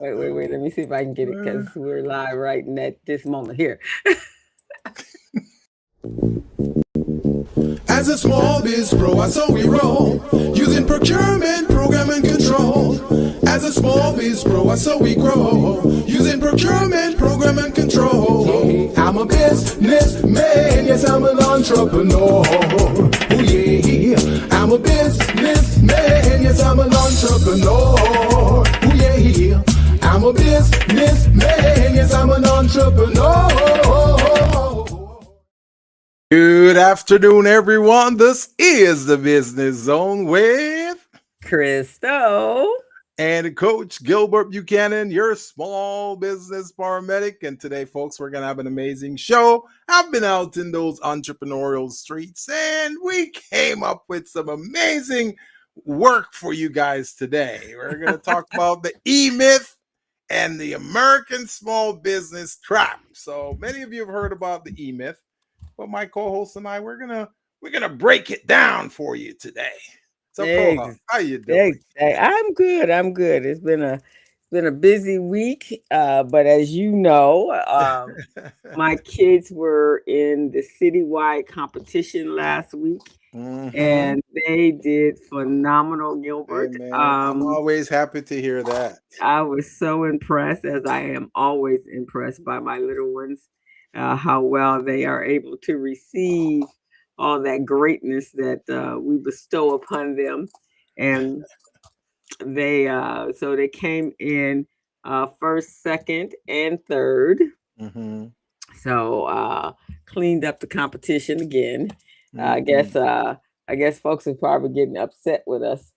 Wait. Let me see if I can get it because we're live right at this moment. Here. As a small biz pro, I saw we roll, using procurement, program and control. As a small biz pro, I saw we grow, using procurement, program and control. I'm a businessman, yes, I'm an entrepreneur. Oh yeah, I'm a businessman, yes, I'm an entrepreneur. Oh yeah, I'm a businessman, yes, I'm an entrepreneur. Good afternoon, everyone. This is the Business Zone with Christo and Coach Gilbert Buchanan, your small business paramedic. And today, folks, we're going to have an amazing show. I've been out in those entrepreneurial streets and we came up with some amazing work for you guys today. We're going to talk about the E-myth and the American small business trap. So many of you have heard about the E-myth. But my co-host and I, we're gonna break it down for you today. So, co-host, how you doing? I'm good. It's been a busy week, but as you know, my kids were in the citywide competition last week, and they did phenomenal, Gilbert. Hey, I'm always happy to hear that. I was so impressed, as I am always impressed by my little ones. How well they are able to receive all that greatness that we bestow upon them. And they came in first, second, and third. So cleaned up the competition again. I guess folks are probably getting upset with us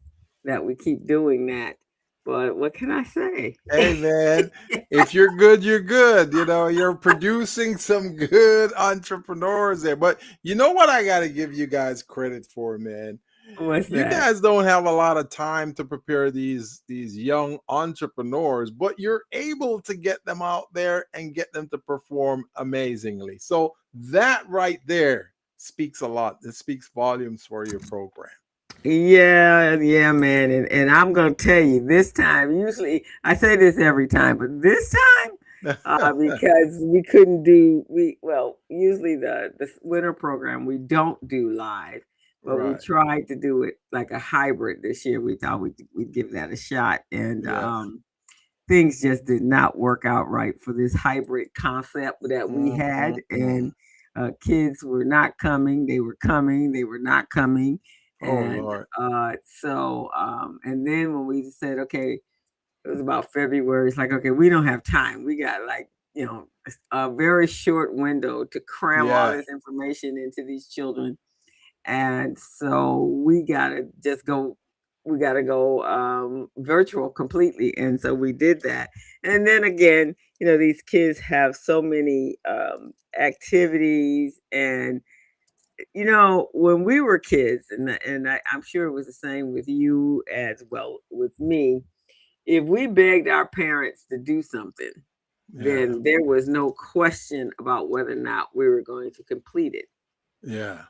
that we keep doing that. But what can I say? Hey, man, if you're good, you're good. You know, you're producing some good entrepreneurs there. But you know what I got to give you guys credit for, man? What's that? You guys don't have a lot of time to prepare these young entrepreneurs, but you're able to get them out there and get them to perform amazingly. So that right there speaks a lot. It speaks volumes for your program. Yeah, man. And I'm going to tell you this time, usually I say this every time, but this time, because we couldn't usually the winter program, we don't do live, but we tried to do it like a hybrid this year. We thought we'd give that a shot. And things just did not work out right for this hybrid concept that we had. And kids were not coming. They were coming. They were not coming. And and then when we said, okay, it was about February, it's like, okay, we don't have time. We got a very short window to cram all this information into these children. And so we gotta go virtual completely. And so we did that. And then again, these kids have so many activities and when we were kids, and I'm sure it was the same with you as well with me, if we begged our parents to do something, then there was no question about whether or not we were going to complete it. Yeah.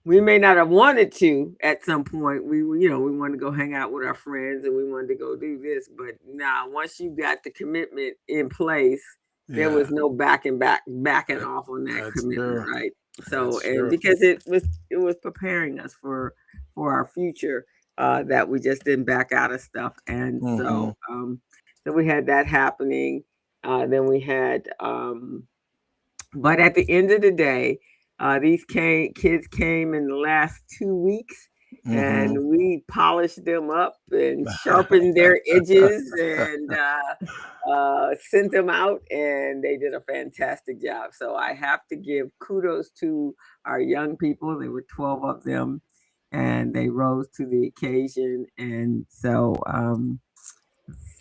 We may not have wanted to at some point. We wanted to go hang out with our friends and we wanted to go do this. But now, once you got the commitment in place, there was no backing off on that commitment, right? So, because it was preparing us for our future, that we just didn't back out of stuff. And so we had that happening. Then we had, but at the end of the day, these kids came in the last 2 weeks. And we polished them up and sharpened their edges and sent them out, and they did a fantastic job. So I have to give kudos to our young people. There were 12 of them, and they rose to the occasion. And so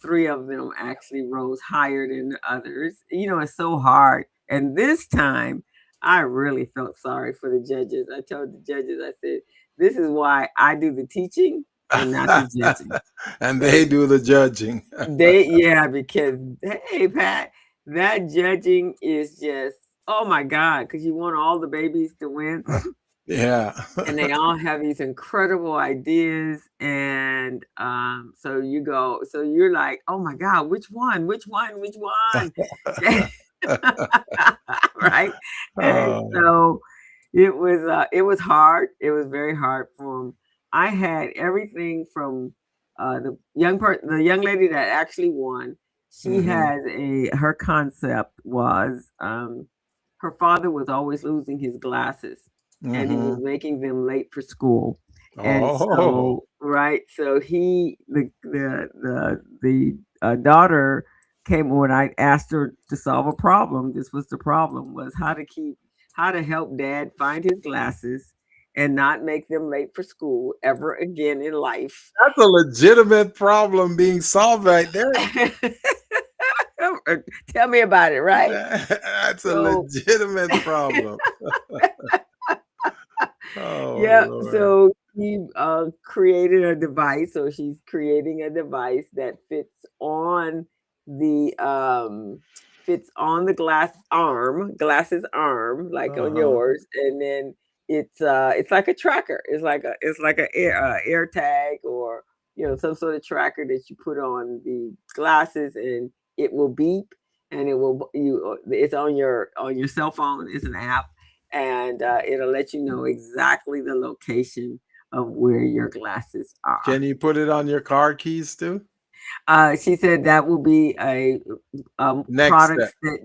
3 of them actually rose higher than the others. It's so hard. And this time, I really felt sorry for the judges. I told the judges, I said, this is why I do the teaching and not the judging. And they do the judging. Because, hey, Pat, that judging is just, oh, my God, because you want all the babies to win. Yeah. And they all have these incredible ideas. And so you're like, oh my God, which one? Which one? Which one? Right. And Oh. so it was hard. It was very hard for them. I had everything from the young lady that actually won. She Mm-hmm. has her concept was her father was always losing his glasses and he was Mm-hmm. making them late for school. And Oh. so, right, so daughter came when I asked her to solve a problem. This was the problem was how to help dad find his glasses and not make them late for school ever again in life. That's a legitimate problem being solved right there. Tell me about it, right? That's a So, legitimate problem. Oh yeah, Lord. so she created a device. So she's creating a device that the glasses arm, like on Uh-huh. yours, and then it's like a tracker. It's like a air tag or some sort of tracker that you put on the glasses, and it will beep, and it's on your cell phone. It's an app, and it'll let you know exactly the location of where your glasses are. Can you put it on your car keys too? She said that will be a Next step. products that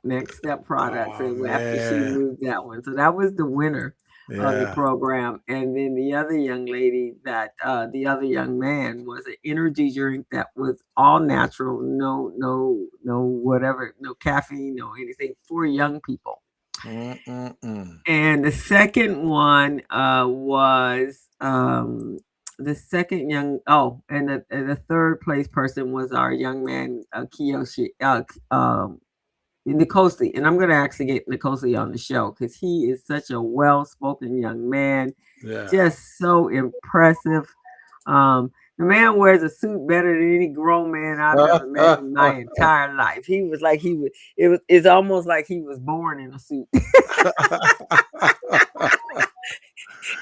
next step products, Oh and after she man. moved that one, so that was the winner of the Yeah. program. And then the other young lady the other young man was an energy drink that was all natural, no whatever, no caffeine, no anything for young people. Mm-mm-mm. And the second one was the second young oh, and the third place person was our young man Kiyoshi Nikosi. And I'm gonna actually get Nikosi on the show because he is such a well-spoken young man, Yeah. just so impressive. The man wears a suit better than any grown man I've ever met in my entire life. He was like he was it's almost like he was born in a suit.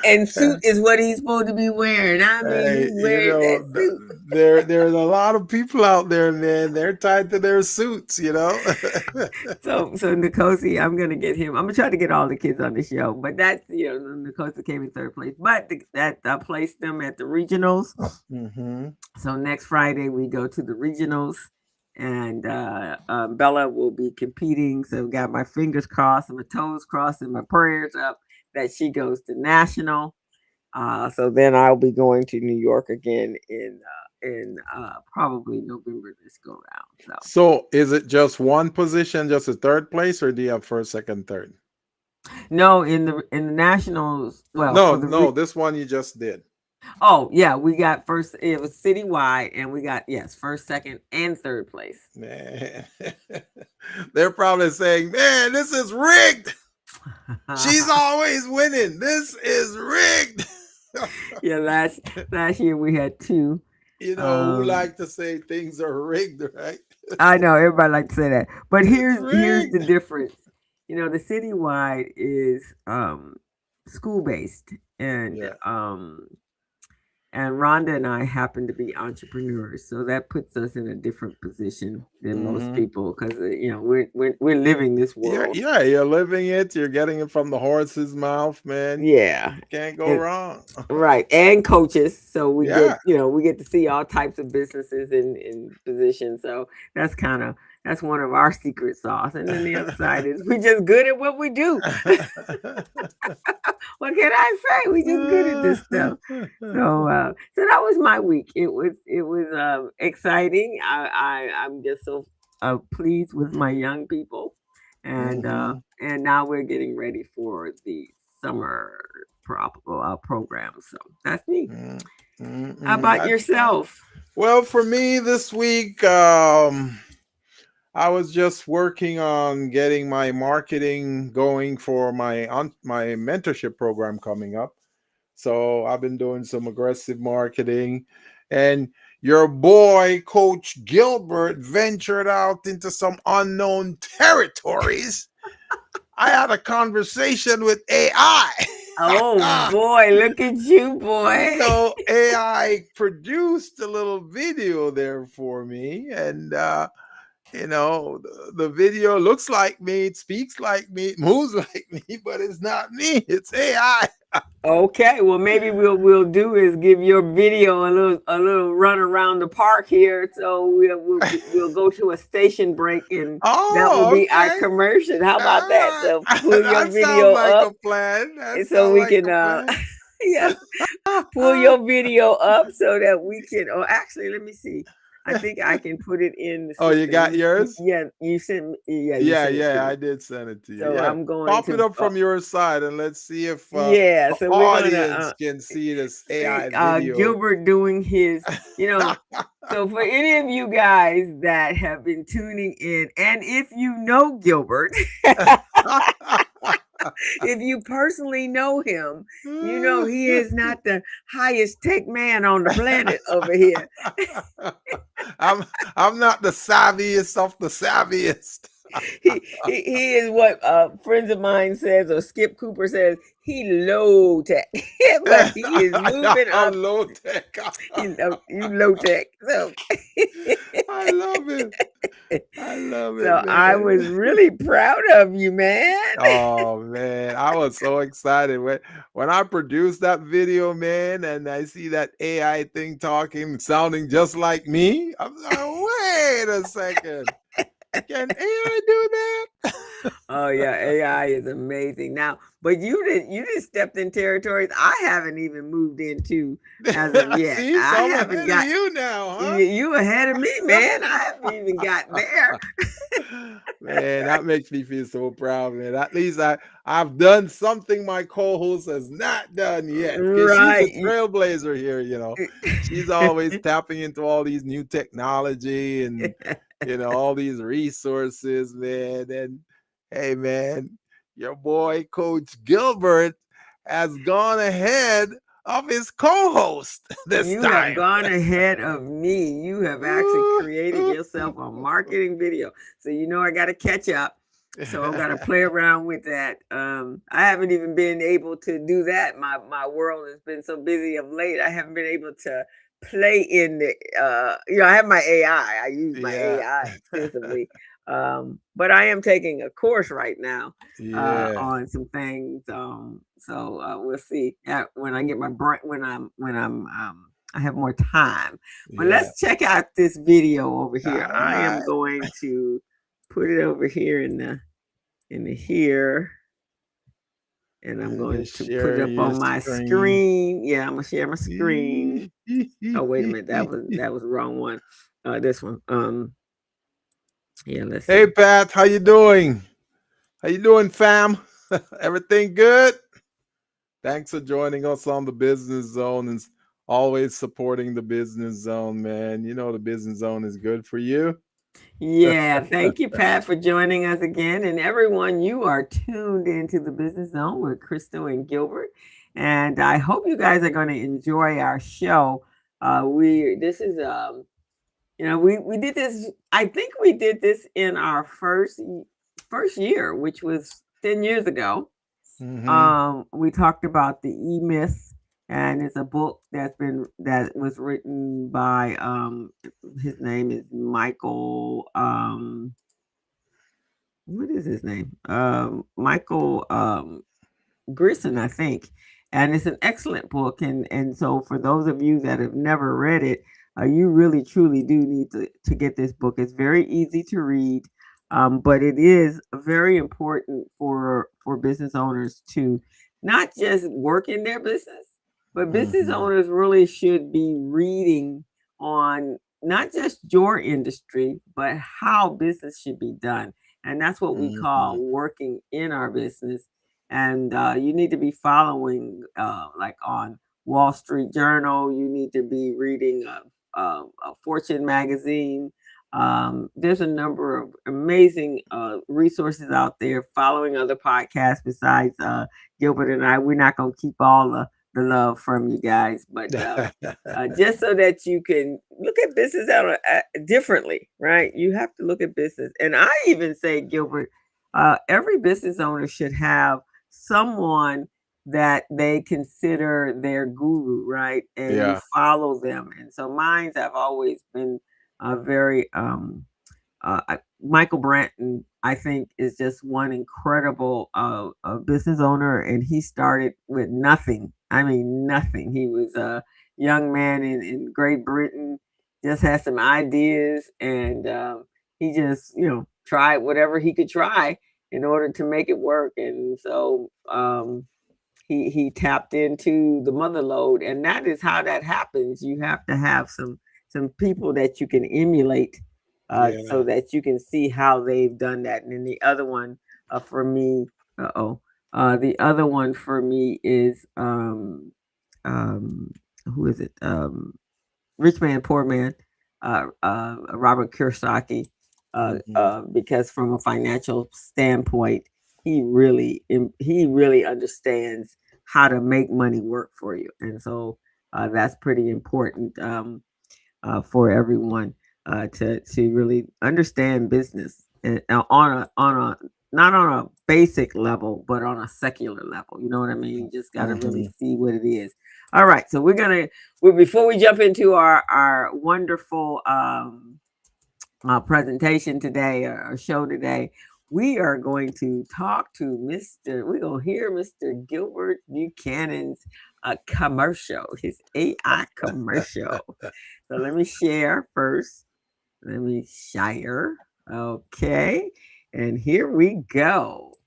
And suit is what he's supposed to be wearing. I mean, he Hey, wears that suit. there's a lot of people out there, man. They're tied to their suits, you know. So Nkosi, I'm gonna get him. I'm gonna try to get all the kids on the show, but that's Nkosi came in third place. But that I placed them at the regionals. Mm-hmm. So next Friday we go to the regionals, and Bella will be competing. So got my fingers crossed and my toes crossed and my prayers up that she goes to national. So then I'll be going to New York again in probably November this go round. So So, is it just one position, just a third place, or do you have first, second, third? no, in the nationals. Well, No, for no, this one you just did. oh yeah, we got first. It was citywide, and we got yes, first, second, and third place. Man, they're probably saying, "Man, this is rigged. She's always winning. This is rigged." Yeah, last year we had two. You know who Um, like to say things are rigged, right? I know everybody like to say that, but It's here's the rigged. difference. The citywide is school based, Yeah. and Rhonda and I happen to be entrepreneurs, so that puts us in a different position than most Mm-hmm. people because we're living this world. You're living it. You're getting it from the horse's mouth, man. Yeah, Can't go and wrong. right, and coaches. So Yeah. we get to see all types of businesses in positions. So that's one of our secret sauce. And then the other side is we just good at what we do. What can I say? We just good at this stuff. So that was my week. It was exciting. I'm just so pleased with my young people, Mhm. and now we're getting ready for the summer program. So that's me. Mm, How about That's fine. yourself? Well, for me this week, I was just working on getting my marketing going for my mentorship program coming up. So I've been doing some aggressive marketing, and your boy, Coach Gilbert, ventured out into some unknown territories. I had a conversation with AI. Oh boy, look at you, boy. So AI produced a little video there for me, and the video looks like me, it speaks like me, it moves like me, but it's not me. It's AI. Okay, well maybe we'll do is give your video a little run around the park here. So we'll go to a station break, and that will Oh, be our okay. commercial. How All about that? right. So pull your That sounds video like up, a plan. That and so sounds we like can a plan. yes, pull your video up so that we can. Oh, actually, let me see. I think I can put it in the Oh, you system. got yours? Yeah, you sent me. Yeah, you Yeah, sent it to yeah, me. I did send it to you. So Yeah. I'm going Pop it to. up from your side and let's see if Yeah, the so we're gonna audience can see this AI see video. Gilbert doing his, so for any of you guys that have been tuning in, and if you know Gilbert, if you personally know him, you know he is not the highest tech man on the planet over here. I'm I'm not the savviest of the savviest. He is what friends of mine says, or Skip Cooper says, he low tech, but he is moving I'm up. low tech. You low tech. So I love it. I love it, so I was man. really proud of you, man. Oh man, I was so excited when I produced that video, man, and I see that AI thing talking, sounding just like me. I'm like, wait a second, can AI do that? Oh yeah, AI is amazing now. But you didn't stepped in territories I haven't even moved into as of yet. See, I so I'm haven't ahead of got you now, you ahead of me, man. I haven't even got there. Man, that makes me feel so proud, man. At least I've done something my co-host has not done yet. Because she's a Right. trailblazer here. She's always tapping into all these new technology and all these resources, man. And hey, man, your boy Coach Gilbert has gone ahead of his co-host this You have time. gone ahead of me. You have actually created yourself a marketing video. So I got to catch up. So I've got to play around with that. I haven't even been able to do that. My world has been so busy of late. I haven't been able to play in the. I have my AI. I use my Yeah. AI extensively. But I am taking a course right now Yeah. on some things. So we'll see when I get my brain when I have more time. But Yeah. let's check out this video over here. All I am right. going to put it over here in the here, and I'm And going just to put it share up your on my screen. screen. Yeah, I'm gonna share my screen. Oh, wait a minute, that was the wrong one. This one. Yeah, let's Hey see. Pat, how you doing? How you doing, fam? Everything good? Thanks for joining us on the Business Zone and always supporting the Business Zone, man. You know the Business Zone is good for you. Yeah, thank you, Pat, for joining us again. And everyone, you are tuned into the Business Zone with Crystal and Gilbert. And I hope you guys are going to enjoy our show. We did this. I think we did this in our first year, which was 10 years ago. Mm-hmm. We talked about the E-Myth, and it's a book that was written by his name is Michael. What is his name? Michael Grisson, I think. And it's an excellent book. And so for those of you that have never read it, you really truly do need to get this book. It's very easy to read, but it is very important for business owners to not just work in their business, but business Mm-hmm. owners really should be reading on not just your industry, but how business should be done. And that's what we Mm-hmm. call working in our business. And you need to be following, like on Wall Street Journal. You need to be reading a Fortune magazine. There's a number of amazing resources out there. Following other podcasts besides Gilbert and I. We're not going to keep all the love from you guys, but just so that you can look at business differently, right? You have to look at business. And I even say, Gilbert, every business owner should have someone that they consider their guru, right? And you Yeah. follow them. And so mines have always been very Michael Branton, I think, is just one incredible business owner, and he started with nothing. I mean, nothing. He was a young man in Great Britain, just had some ideas, and he just, tried whatever he could try in order to make it work. And so he tapped into the mother lode, and that is how that happens. You have to have some people that you can emulate, so Yeah. that you can see how they've done that. And then the other one for me, the other one for me is um, who is it? Rich Man, Poor Man, Robert Kiyosaki, Mhm. because from a financial standpoint, he really understands how to make money work for you, and so that's pretty important for everyone to really understand business and on a not on a basic level, but on a secular level. You know what I mean? You just got to really Mhm. see what it is. All right, so before we jump into our wonderful presentation today or show today, we are going to talk to we're going to hear Mr. Gilbert Buchanan's commercial, his AI commercial. So let me share first. Let me share. Okay. And here we go.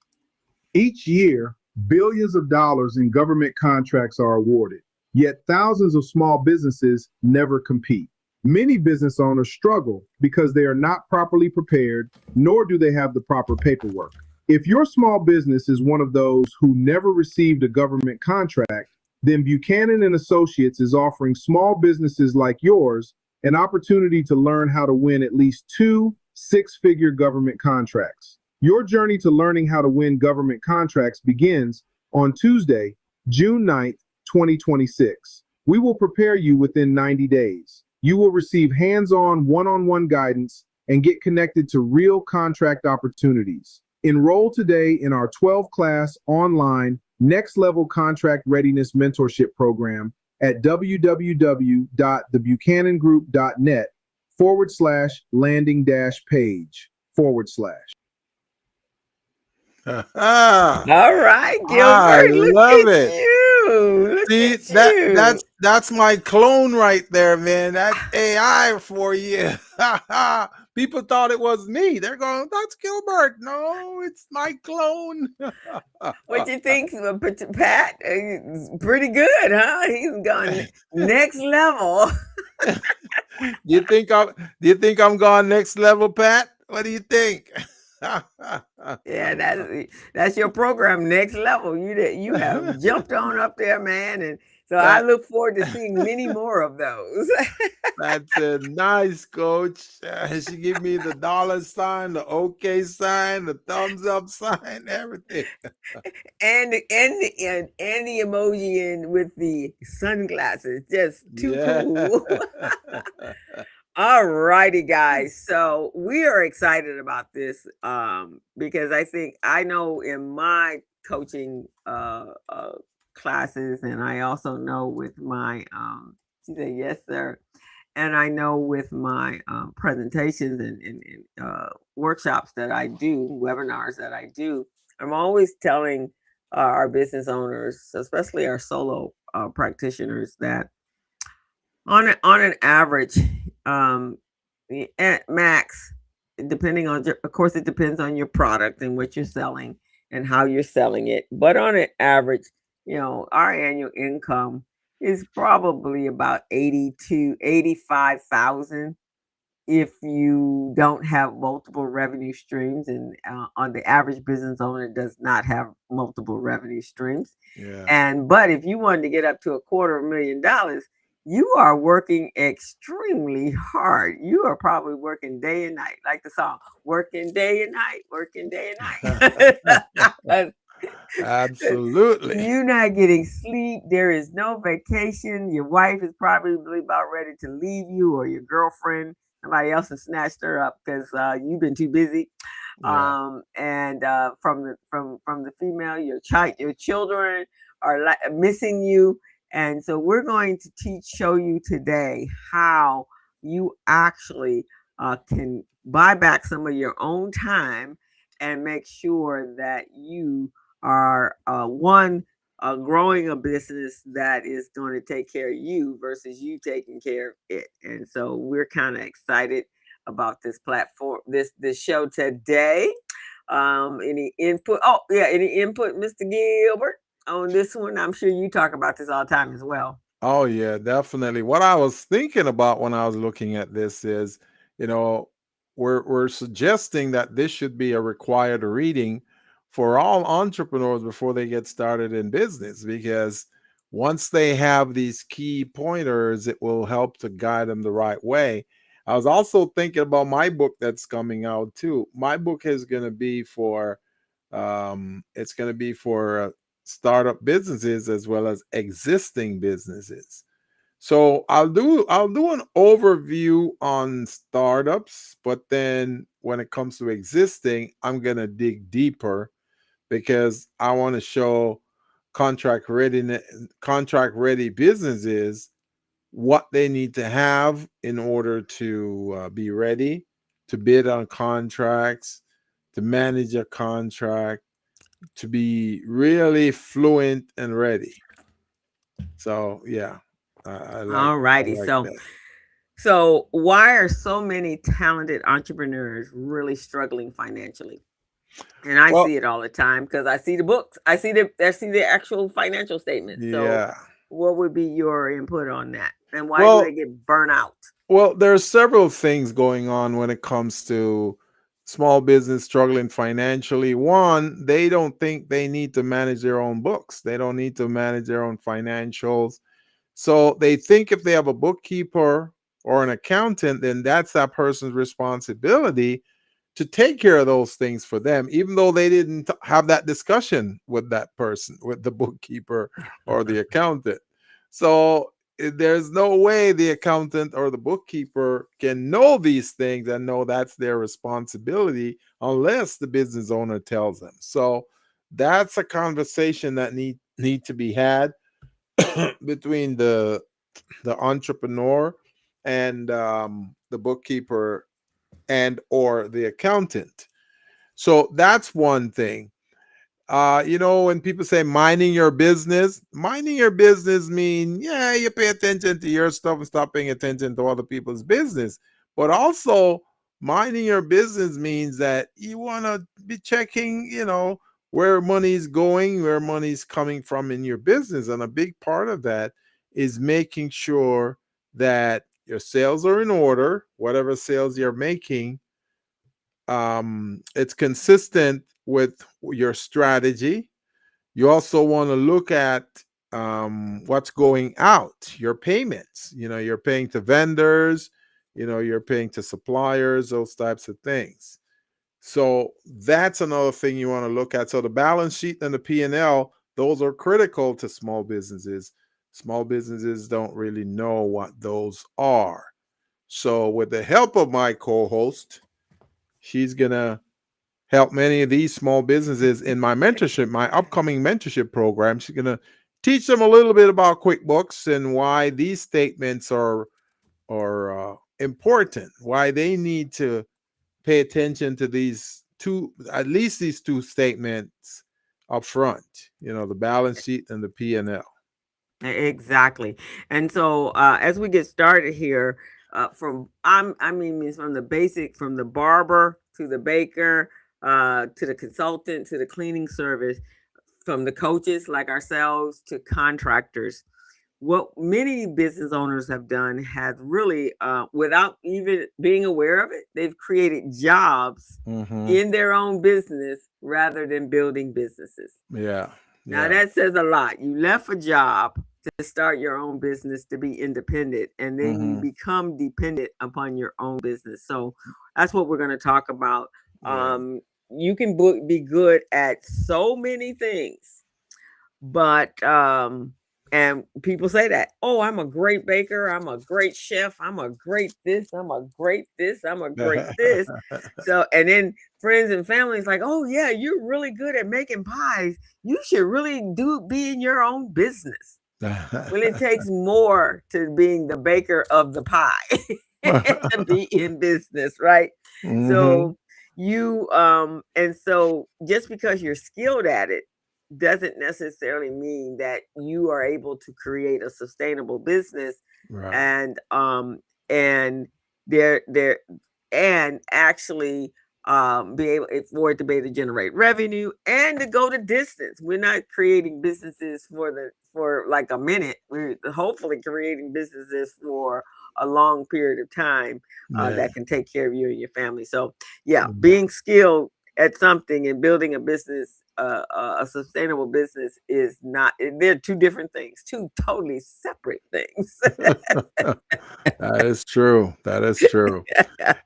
Each year, billions of dollars in government contracts are awarded, yet thousands of small businesses never compete. Many business owners struggle because they are not properly prepared, nor do they have the proper paperwork. If your small business is one of those who never received a government contract, then Buchanan and Associates is offering small businesses like yours an opportunity to learn how to win at least two six-figure government contracts. Your journey to learning how to win government contracts begins on Tuesday, June 9th, 2026. We will prepare you within 90 days. You will receive hands-on one-on-one guidance and get connected to real contract opportunities. Enroll today in our 12-class online Next Level Contract Readiness Mentorship Program at www.thebuchanangroup.net/landing-page/. All right, I Gilbert, look love at it. you. Look See at that you. that's my clone right there, man. That's AI for you. People thought it was me. They're going, "That's Gilbert." No, it's my clone. What you think, Pat? He's pretty good, huh? He's gone next level. Do you think I'm gone next level, Pat? What do you think? Yeah, that's your program, next level. You have jumped on up there, man, and so I that look forward to seeing many more of those. That's a nice, coach. She give me the dollar sign, the okay sign, the thumbs up sign, everything. And the emoji in with the sunglasses, just too Yeah. cool. All righty, guys. So we are excited about this because I know in my coaching classes, and I also know with my she said yes, sir, and I know with my presentations and workshops that I do, webinars that I do, I'm always telling our business owners, especially our solo practitioners, that on an average, um, at max, depending on of course, it depends on your product and what you're selling and how you're selling it. But on an average, our annual income is probably about 85,000 if you don't have multiple revenue streams, and on the average business owner does not have multiple revenue streams. Yeah. But if you wanted to get up to $250,000, you are working extremely hard. You are probably working day and night, like the song, working day and night, working day and night. Absolutely. You're not getting sleep. There is no vacation. Your wife is probably about ready to leave you, or your girlfriend. Somebody else has snatched her up because you've been too busy. Yeah. And from the female, your children are missing you. And so we're going to show you today how you actually can buy back some of your own time and make sure that you are growing a business that is going to take care of you versus you taking care of it. And so we're kind of excited about this platform, this show today. Any input? Oh, yeah, any input, Mr. Gilbert, on this one? I'm sure you talk about this all the time as well. Oh yeah, definitely. What I was thinking about when I was looking at this is, you know, we're suggesting that this should be a required reading for all entrepreneurs before they get started in business, because once they have these key pointers, it will help to guide them the right way. I was also thinking about my book that's coming out too. My book is going to be for it's going to be for startup businesses as well as existing businesses. So I'll do an overview on startups, but then when it comes to existing, I'm going to dig deeper because I want to show contract ready businesses what they need to have in order to be ready to bid on contracts, to manage a contract, to be really fluent and ready. So yeah, All I righty. like So, that. why are so many talented entrepreneurs really struggling financially? And I Well, see it all the time because I see the books. I see the actual financial statements. So, yeah. what would be your input on that? And why do they Well, get burnt out? there's several things going on when it comes to small business struggling financially. One, they don't think they need to manage their own books. They don't need to manage their own financials. So they think if they have a bookkeeper or an accountant, then that's that person's responsibility to take care of those things for them, even though they didn't have that discussion with that person, with the bookkeeper or the accountant. So there's no way the accountant or the bookkeeper can know these things and know that's their responsibility unless the business owner tells them. So that's a conversation that need to be had between the entrepreneur and the bookkeeper and or the accountant. So that's one thing. When people say minding your business mean, yeah, you pay attention to your stuff and stop paying attention to other people's business. But also minding your business means that you want to be checking, where money's going, where money's coming from in your business. And a big part of that is making sure that your sales are in order, whatever sales you're making, it's consistent with your strategy. You also want to look at what's going out, your payments. You're paying to vendors, you're paying to suppliers, those types of things. So that's another thing you want to look at. So the balance sheet and the P&L, those are critical to small businesses. Small businesses don't really know what those are. So with the help of my co-host, she's going to help many of these small businesses in my upcoming mentorship program. She's going to teach them a little bit about QuickBooks and why these statements are important, why they need to pay attention to at least these two statements up front, the balance sheet and the P&L. Exactly. And so, as we get started here, means from the basic, from the barber to the baker, to the consultant to the cleaning service, from the coaches like ourselves to contractors. What many business owners have done has really, without even being aware of it, they've created jobs Mm-hmm. in their own business rather than building businesses. Yeah. Now Yeah. that says a lot. You left a job to start your own business to be independent, and then you Mm-hmm. become dependent upon your own business. So that's what we're going to talk about. Yeah. You can be good at so many things, but And people say that, oh, I'm a great baker, I'm a great chef, I'm a great this, I'm a great this, I'm a great this. So, and then friends and families like, oh yeah, you're really good at making pies. You should really be in your own business. Well, it takes more to being the baker of the pie to be in business, right? Hmm. So and so just because you're skilled at it doesn't necessarily mean that you are able to create a sustainable business Right. and there and actually be able for it to be able to generate revenue and to go the distance. We're not creating businesses for like a minute. We're hopefully creating businesses for a long period of time Yeah. that can take care of you and your family. So yeah, Yeah. being skilled at something and building a business, a sustainable business is not. They're two different things, two totally separate things. That is true. That is true.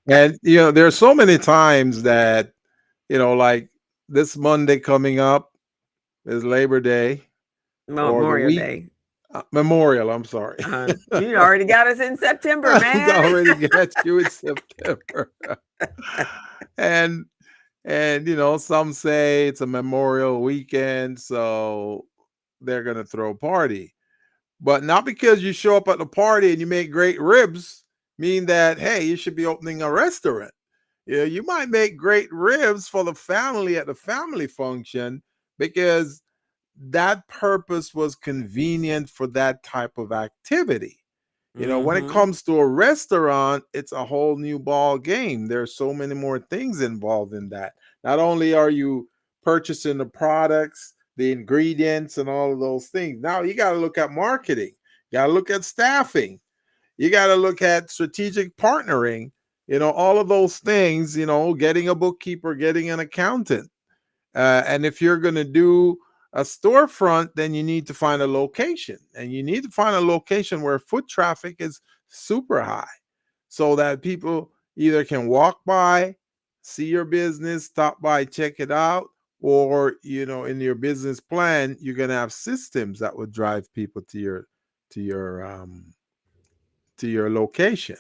And there's so many times that, like this Monday coming up is Labor Day or the Memorial week Day. Memorial. I'm sorry. You already got us in September, I man. already get you in September. and some say it's a Memorial weekend, so they're gonna throw a party. But not because you show up at the party and you make great ribs, mean that hey, you should be opening a restaurant. Yeah, you might make great ribs for the family at the family function because that purpose was convenient for that type of activity. When it Hmm. comes to a restaurant, it's a whole new ball game. There's so many more things involved in that. Not only are you purchasing the products, the ingredients, and all of those things. Now you got to look at marketing. You got to look at staffing. You got to look at strategic partnering. All of those things. Getting a bookkeeper, getting an accountant. And if you're going to do a storefront, then you need to find a location. And you need to find a location where foot traffic is super high so that people either can walk by, see your business, stop by, check it out, or in your business plan, you're going to have systems that would drive people to your to your location.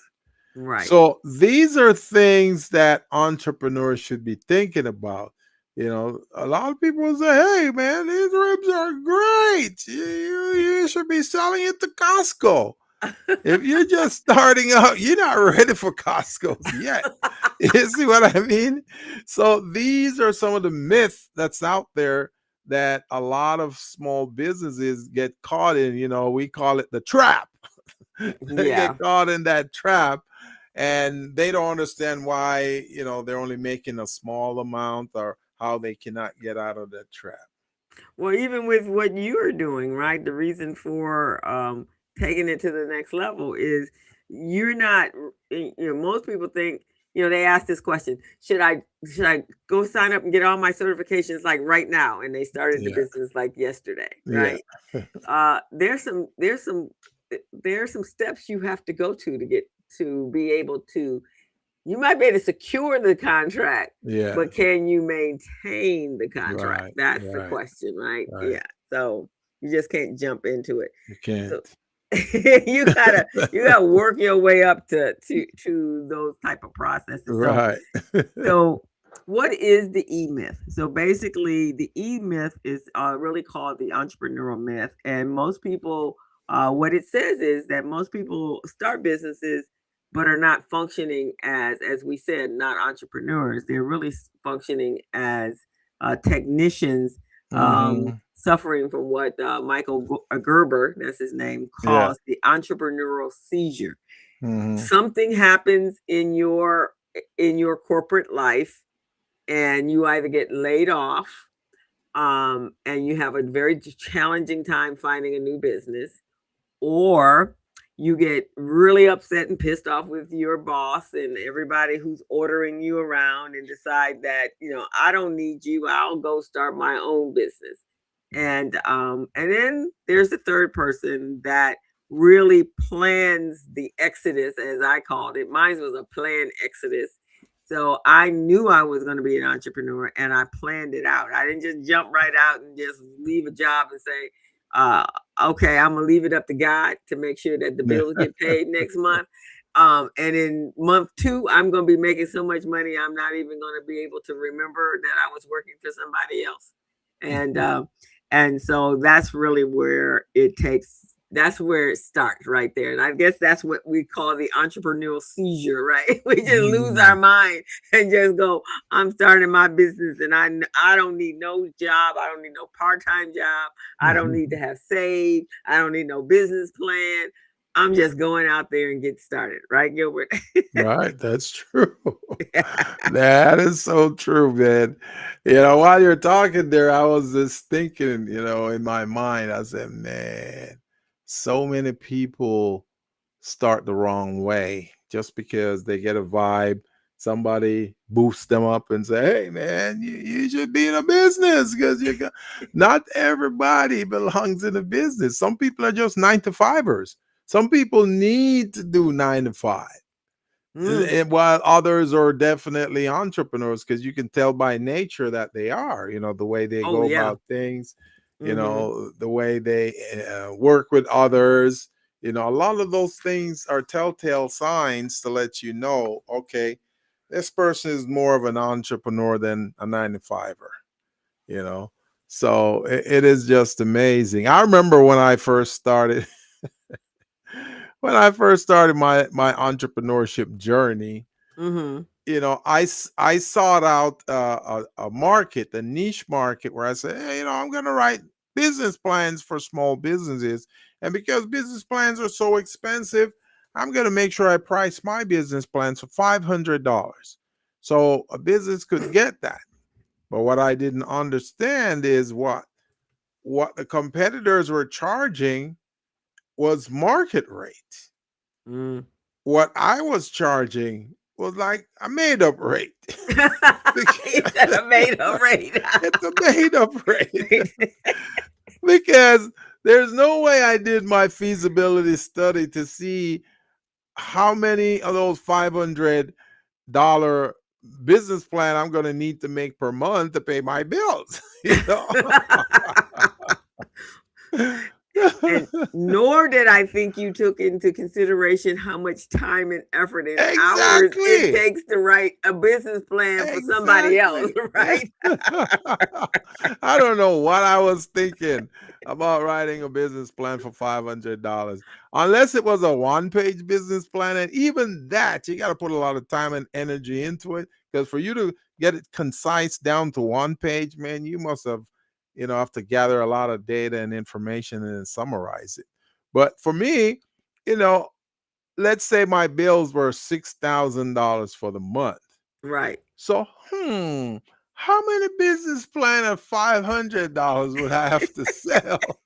Right. So these are things that entrepreneurs should be thinking about. A lot of people will say, hey, man, these ribs are great. You should be selling it to Costco. If you're just starting out, you're not ready for Costco's yet. You see what I mean? So these are some of the myths that's out there that a lot of small businesses get caught in. We call it the trap. They Yeah. get caught in that trap and they don't understand why they're only making a small amount or how they cannot get out of that trap. Well, even with what you're doing, right? The reason for taking it to the next level is you're not. Most people think. They ask this question: Should I go sign up and get all my certifications like right now? And they started the Yeah. business like yesterday, Yeah. right? There's some steps you have to go to get to be able to. You might be able to secure the contract, Yeah. but can you maintain the contract? Right. That's the Right. question, right? Right. Yeah. So you just can't jump into it. You can't. So you gotta work your way up to those type of processes. So Right. so what is the E myth? So basically, the E myth is really called the entrepreneurial myth, and most people, what it says is that most people start businesses but are not functioning as we said, not entrepreneurs. They're really functioning as technicians, Hmm. suffering from what Michael Gerber, that's his name, Yeah. calls the entrepreneurial seizure. Hmm. Something happens in your corporate life, and you either get laid off, and you have a very challenging time finding a new business, or you get really upset and pissed off with your boss and everybody who's ordering you around and decide that, I don't need you, I'll go start my own business. And then there's the third person that really plans the exodus, as I called it. Mine was a planned exodus. So I knew I was going to be an entrepreneur and I planned it out. I didn't just jump right out and just leave a job and say, uh, okay, I'm gonna leave it up to God to make sure that the bills get paid next month. And in month two, I'm gonna be making so much money, I'm not even gonna be able to remember that I was working for somebody else. And so that's really where it takes. That's where it starts right there. And I guess that's what we call the entrepreneurial seizure, right? We just lose our mind and just go, I'm starting my business and I don't need no job. I don't need no part-time job. I don't need to have saved. I don't need no business plan. I'm just going out there and get started. Right, Gilbert? Right, that's true. That is so true, man. While you're talking there, I was just thinking, in my mind, I said, man, so many people start the wrong way just because they get a vibe. Somebody boosts them up and say, hey, man, you should be in a business because not everybody belongs in a business. Some people are just 9-to-5ers. Some people need to do 9 to 5. And while others are definitely entrepreneurs, because you can tell by nature that they are, the way they Oh go yeah. about things, Hmm. the way they work with others, a lot of those things are telltale signs to let you know, okay, this person is more of an entrepreneur than a 9 to 5er, you know. So it is just amazing. I remember when I first started my entrepreneurship journey, Hmm. I sought out a market, a niche market where I said, hey, I'm going to write business plans for small businesses. And because business plans are so expensive, I'm going to make sure I price my business plans for $500. So a business could get that. But what I didn't understand is what the competitors were charging was market rate. Mm. What I was charging was like a made up rate. He said a made up rate. It's a made up rate because there's no way I did my feasibility study to see how many of those $500 business plan I'm going to need to make per month to pay my bills. And nor did I think you took into consideration how much time and effort and hours it Exactly. takes to write a business plan for somebody else, Exactly. right? I don't know what I was thinking about writing a business plan for $500, unless it was a one-page business plan. And even that, you got to put a lot of time and energy into it, because for you to get it concise down to one page, man, you must have to gather a lot of data and information and then summarize it. But for me, you know, let's say my bills were $6,000 for the month. Right. So, how many business plan of $500 would I have to sell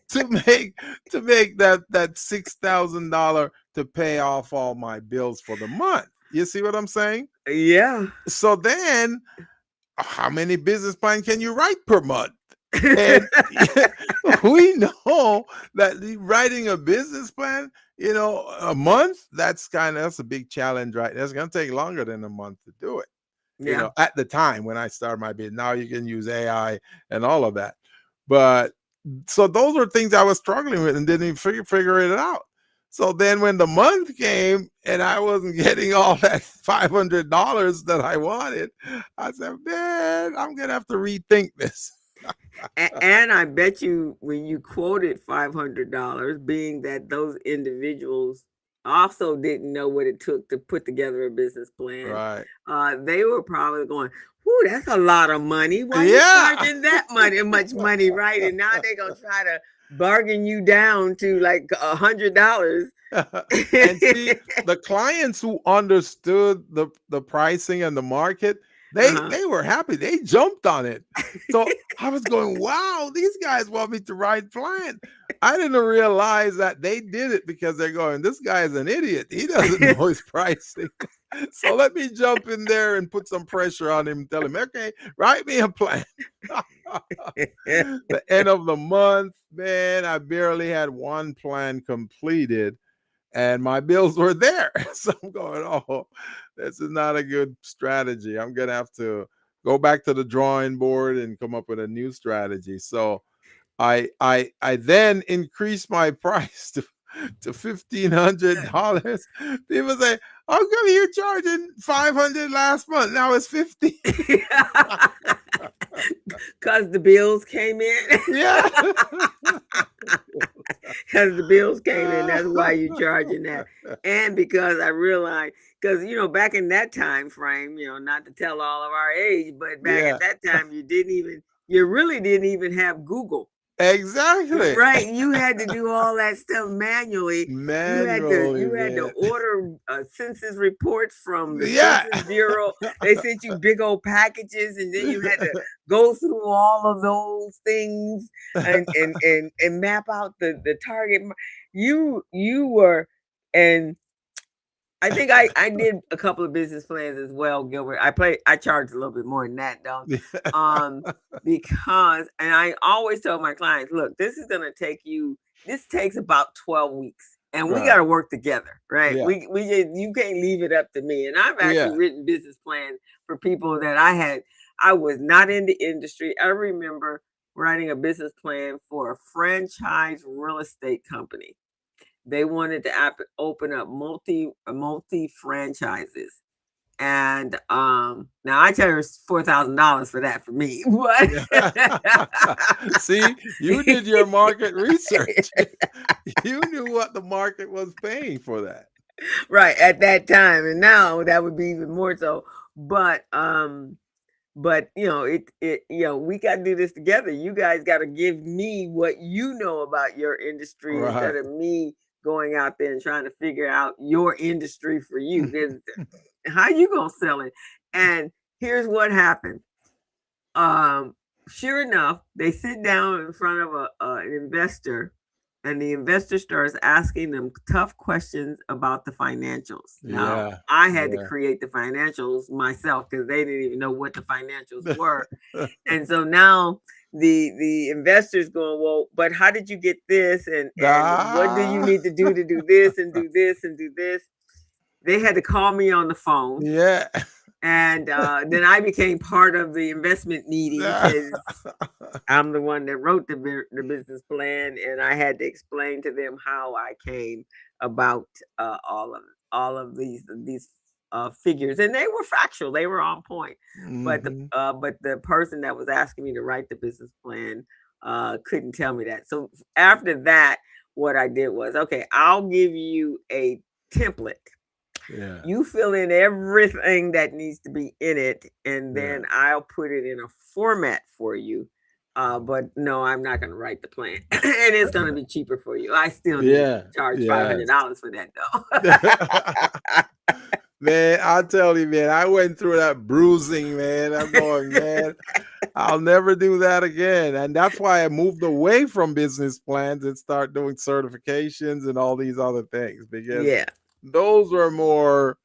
to make that $6,000 to pay off all my bills for the month? You see what I'm saying? Yeah. So then, how many business plan can you write per month? And we know that writing a business plan, a month, that's a big challenge, right? That's going to take longer than a month to do it. Yeah. At the time when I started my business. Now you can use AI and all of that. But so those were things I was struggling with and didn't even figure it out. So then when the month came and I wasn't getting all that $500 that I wanted, I said, man, I'm going to have to rethink this. And I bet you when you quoted $500, being that those individuals also didn't know what it took to put together a business plan, Right. they were probably going, "Whoo, that's a lot of money. Why you Yeah. charging that much money, right?" And now they're gonna try to bargain you down to like $100. And see, the clients who understood the pricing and the market, they Uh-huh. they were happy. They jumped on it. So I was going, wow, these guys want me to write plan. I didn't realize that they did it because they're going, this guy is an idiot. He doesn't know his pricing. So let me jump in there and put some pressure on him, tell him, okay, write me a plan. The end of the month, man, I barely had one plan completed and my bills were there. So I'm going, oh, this is not a good strategy. I'm going to have to go back to the drawing board and come up with a new strategy. So I then increased my price to $1,500. People say, "How come you're charging 500 last month? Now it's 50." Because the bills came in. Yeah. Because the bills came in, that's why you're charging that. And because I realized, because back in that time frame, not to tell all of our age, but back Yeah. at that time, you really didn't even have Google. Exactly. Right, you had to do all that stuff manually. Manually, You had to man. order census reports from the Yeah. Census Bureau. They sent you big old packages, and then you had to go through all of those things and map out the target. You were, and I think I did a couple of business plans as well, Gilbert. I charged a little bit more than that though. Because and I always tell my clients, look, this takes about 12 weeks. And we Right. gotta work together, right? Yeah. You can't leave it up to me. And I've actually Yeah. written business plans for people that I was not in the industry. I remember writing a business plan for a franchise real estate company. They wanted to open up multi franchises, and now I charged $4,000 for that for me. But See, you did your market research. You knew what the market was paying for that. right at that time, and now that would be even more so. But we got to do this together. You guys got to give me what you know about your industry instead Right. of me going out there and trying to figure out your industry for you. How you gonna sell it? And here's what happened. Sure enough, they sit down in front of an investor, and the investor starts asking them tough questions about the financials. Now, Yeah. I had to Yeah. create the financials myself because they didn't even know what the financials were. And so now the investors going, well, but how did you get this? And what do you Ah, need to do this and do this and do this? They had to call me on the phone, yeah. and then I became part of the investment meeting because I'm the one that wrote the business plan, and I had to explain to them how I came about all of these figures, and they were factual, they were on point. Mhm. But the person that was asking me to write the business plan couldn't tell me that. So after that, what I did was, okay, I'll give you a template. Yeah. You fill in everything that needs to be in it, and Yeah. then I'll put it in a format for you. But no, I'm not going to write the plan, and it's going to be cheaper for you. I still need to Yeah. charge Yes. $500 for that, though. Man, I'll tell you, man, I went through that bruising, man. I'm going, man, I'll never do that again. And that's why I moved away from business plans and start doing certifications and all these other things, because Yeah, those were more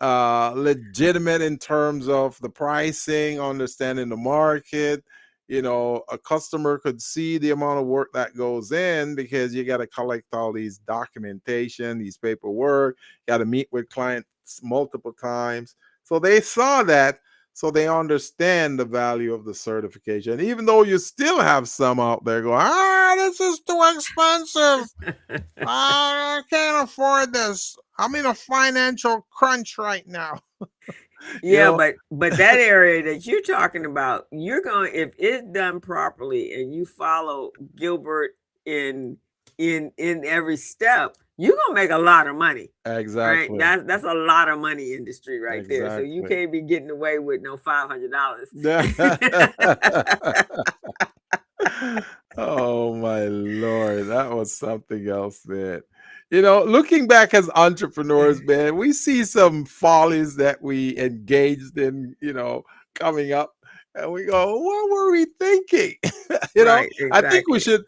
legitimate in terms of the pricing, understanding the market. A customer could see the amount of work that goes in, because you got to collect all these documentation, these paperwork, got to meet with clients multiple times. So they saw that, so they understand the value of the certification. Even though you still have some out there going, this is too expensive. I can't afford this. I'm in a financial crunch right now. You yeah, know, but that area that you're talking about, you're going, if it's done properly and you follow Gilbert in in every step, you're gonna make a lot of money. Right, exactly. that's a lot of money industry right there. So you Exactly. can't be getting away with no $500. Oh my Lord, that was something else, man. Looking back as entrepreneurs, man, we see some follies that we engaged in, coming up, and we go, what were we thinking? Right, I think we exactly.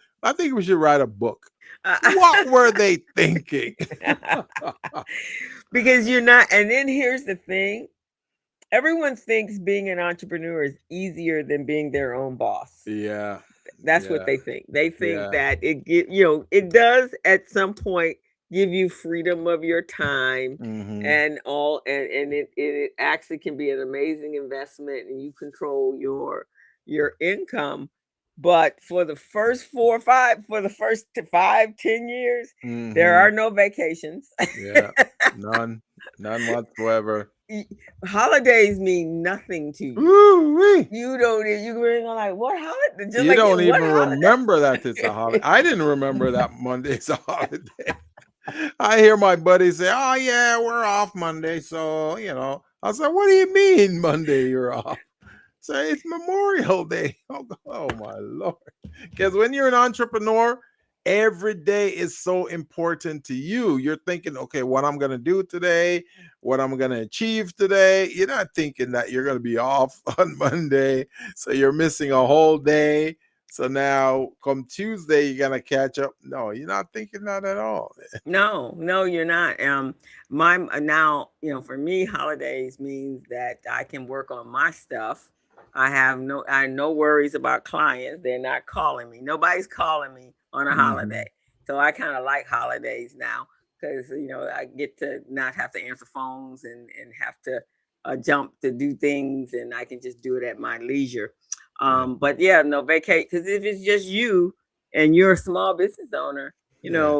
should write a book. What were they thinking? Because you're not, and then here's the thing. Everyone thinks being an entrepreneur is easier than being their own boss. Yeah. That's what Yeah. they think. They think Yeah. that it does at some point give you freedom of your time Hmm. and all, and it actually can be an amazing investment, and you control your income. But for the first 4 or 5, for the first 5, 10 years, there Mm-hmm. are no vacations. Yeah. None. None whatsoever. Holidays mean nothing to you. Woo-wee. You don't. You really go like, what holiday? Just You like don't what even holiday? remember that it's a holiday. I didn't remember that Monday's a holiday. I hear my buddies say, "Oh yeah, we're off Monday." So I was like, "What do you mean Monday you're off?" Say it's Memorial Day. Oh my Lord. Because when you're an entrepreneur, every day is so important to you. You're thinking, okay, what I'm going to do today, what I'm going to achieve today. You're not thinking that you're going to be off on Monday. So you're missing a whole day. So now come Tuesday, you're going to catch up. No, you're not thinking that at all. No, no, you're not. My now, for me, holidays means that I can work on my stuff. I have no worries about clients. They're not calling me. Nobody's calling me on a Hmm. holiday. So I kind of like holidays now because I get to not have to answer phones and have to jump to do things, and I can just do it at my leisure. Yeah. But yeah, no vacate, because if it's just you and you're a small business owner, Yeah.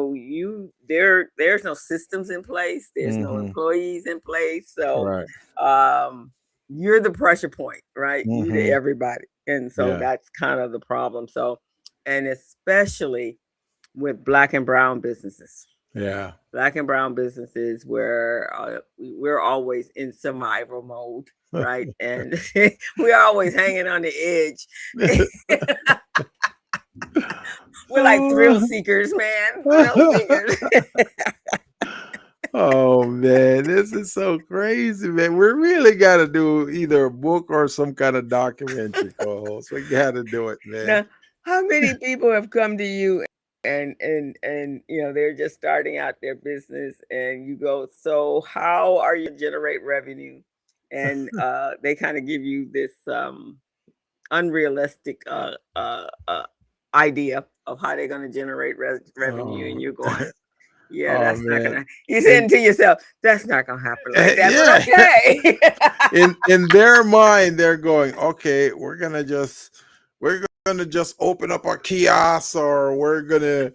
there's no systems in place, there's no Hmm. employees in place, so Right. um you're the pressure point, right? You to Hmm. everybody, and so Yeah. that's kind of the problem. So, and especially with black and brown businesses, Yeah. where we're always in survival mode, right? And we're always hanging on the edge. We're like thrill seekers, man. Thrill seekers. Oh man, this is so crazy, man. We really got to do either a book or some kind of documentary, co-host. We got to do it, man. Now, how many people have come to you and they're just starting out their business, and you go, so how are you generate revenue? And they kind of give you this unrealistic idea of how they're going to generate revenue, and Oh, you're going, yeah, oh that's not man, gonna. You saying and to yourself, that's not gonna happen like that. But yeah, okay. in their mind, they're going, okay, we're gonna just open up our kiosks, or we're gonna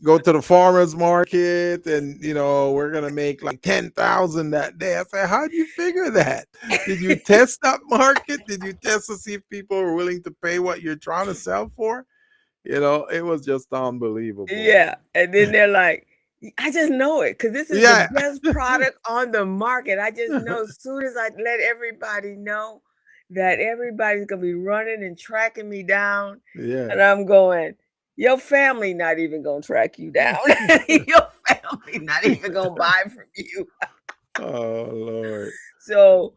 go to the farmers market, and we're gonna make like 10,000 that day. I say, how do you figure that? Did you test that market? Did you test to see if people are willing to pay what you're trying to sell for? It was just unbelievable, Yeah, and then they're like, I just know it because this is the man. best product on the market. I just know as soon as I let everybody know that everybody's gonna be running and tracking me down, Yeah. and I'm going, your family not even gonna track you down. Your family not even gonna buy from you. Oh Lord. So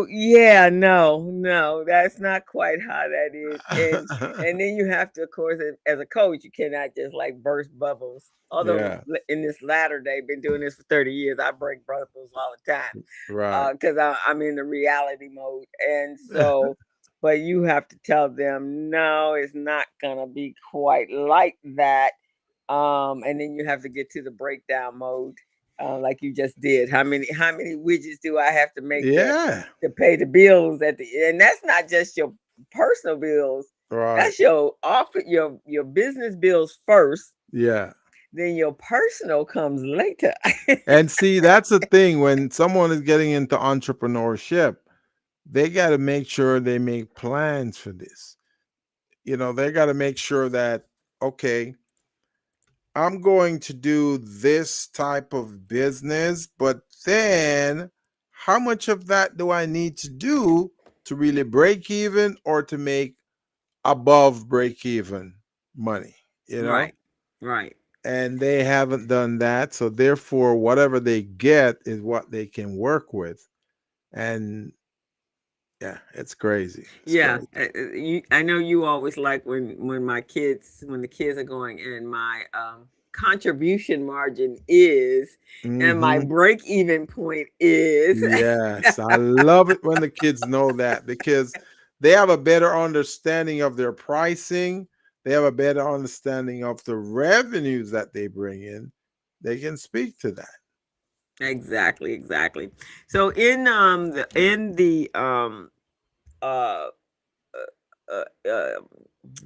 yeah, no, that's not quite how that is. And then you have to, of course, as a coach, you cannot just like burst bubbles. Although Yeah. in this latter day, been doing this for 30 years, I break bubbles all the Right. time because I'm in the reality mode. And so, but you have to tell them, no, it's not gonna be quite like that. And then you have to get to the breakdown mode, like you just did. How many widgets do I have to make Yeah. to pay the bills at the and that's not just your personal bills. Right. That's your business bills first, Yeah. then your personal comes later. And see, that's the thing when someone is getting into entrepreneurship, they got to make sure they make plans for this. They got to make sure that, okay, I'm going to do this type of business, but then how much of that do I need to do to really break even or to make above break even money, you know? Right. Right. And they haven't done that. So therefore, whatever they get is what they can work with. And yeah, it's crazy. It's Yeah, crazy. I know you always like when the kids are going, and my contribution margin is, and my Hmm. break even point is. Yes, I love it when the kids know that because they have a better understanding of their pricing. They have a better understanding of the revenues that they bring in. They can speak to that. Exactly, exactly. So in the uh, uh,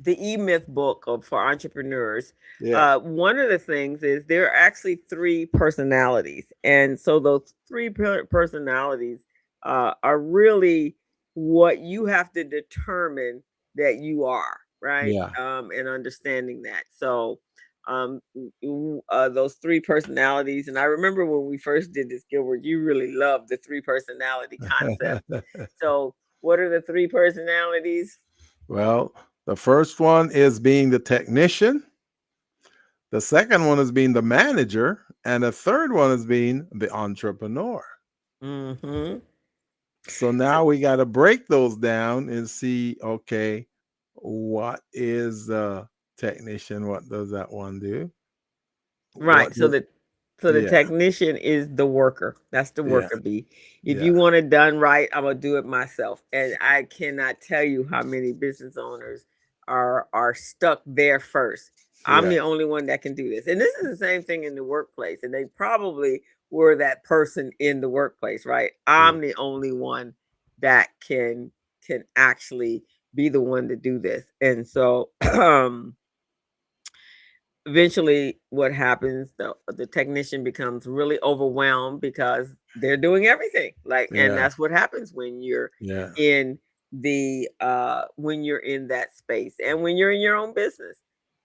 E-Myth book for entrepreneurs, Yeah. one of the things is there are actually three personalities, and so those three personalities are really what you have to determine that you are, right? Yeah. And understanding that. So those three personalities, and I remember when we first did this, Gilbert, you really loved the three personality concept. So what are the three personalities? Well, the first one is being the technician. The second one is being the manager. And the third one is being the entrepreneur. Mm-hmm. So now we got to break those down and see, okay, what is the technician? What does that one do? Right. What does, So the yeah, technician is the worker. That's the yeah, worker bee. If yeah, you want it done right, I'm gonna do it myself. And I cannot tell you how many business owners are stuck there first. I'm yeah, the only one that can do this. And this is the same thing in the workplace. And they probably were that person in the workplace, right? yeah, I'm the only one that can actually be the one to do this. And so eventually what happens, the technician becomes really overwhelmed because they're doing everything, like, and yeah, that's what happens when you're yeah, in the when you're in that space and when you're in your own business.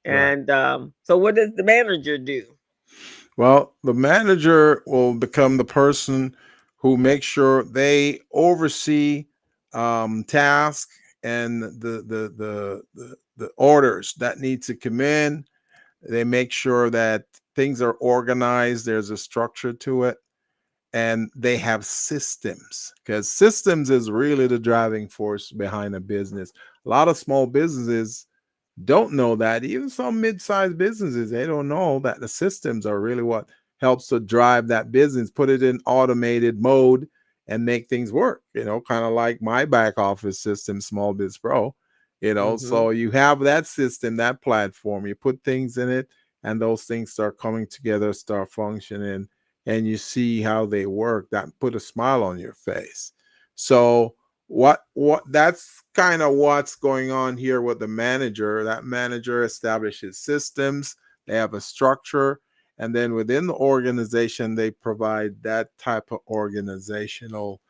right. And so what does the manager do? Well, the manager will become the person who makes sure they oversee tasks and the orders that need to come in. They make sure that things are organized, there's a structure to it, and they have systems, because systems is really the driving force behind a business. A lot of small businesses don't know that. Even some mid-sized businesses, they don't know that the systems are really what helps to drive that business, put it in automated mode and make things work, kind of like my back office system, Small Biz Pro. Mm-hmm. So you have that system, that platform, you put things in it, and those things start coming together, start functioning, and you see how they work. That put a smile on your face. So what that's kind of what's going on here with the manager. That manager establishes systems, they have a structure, and then within the organization they provide that type of organizational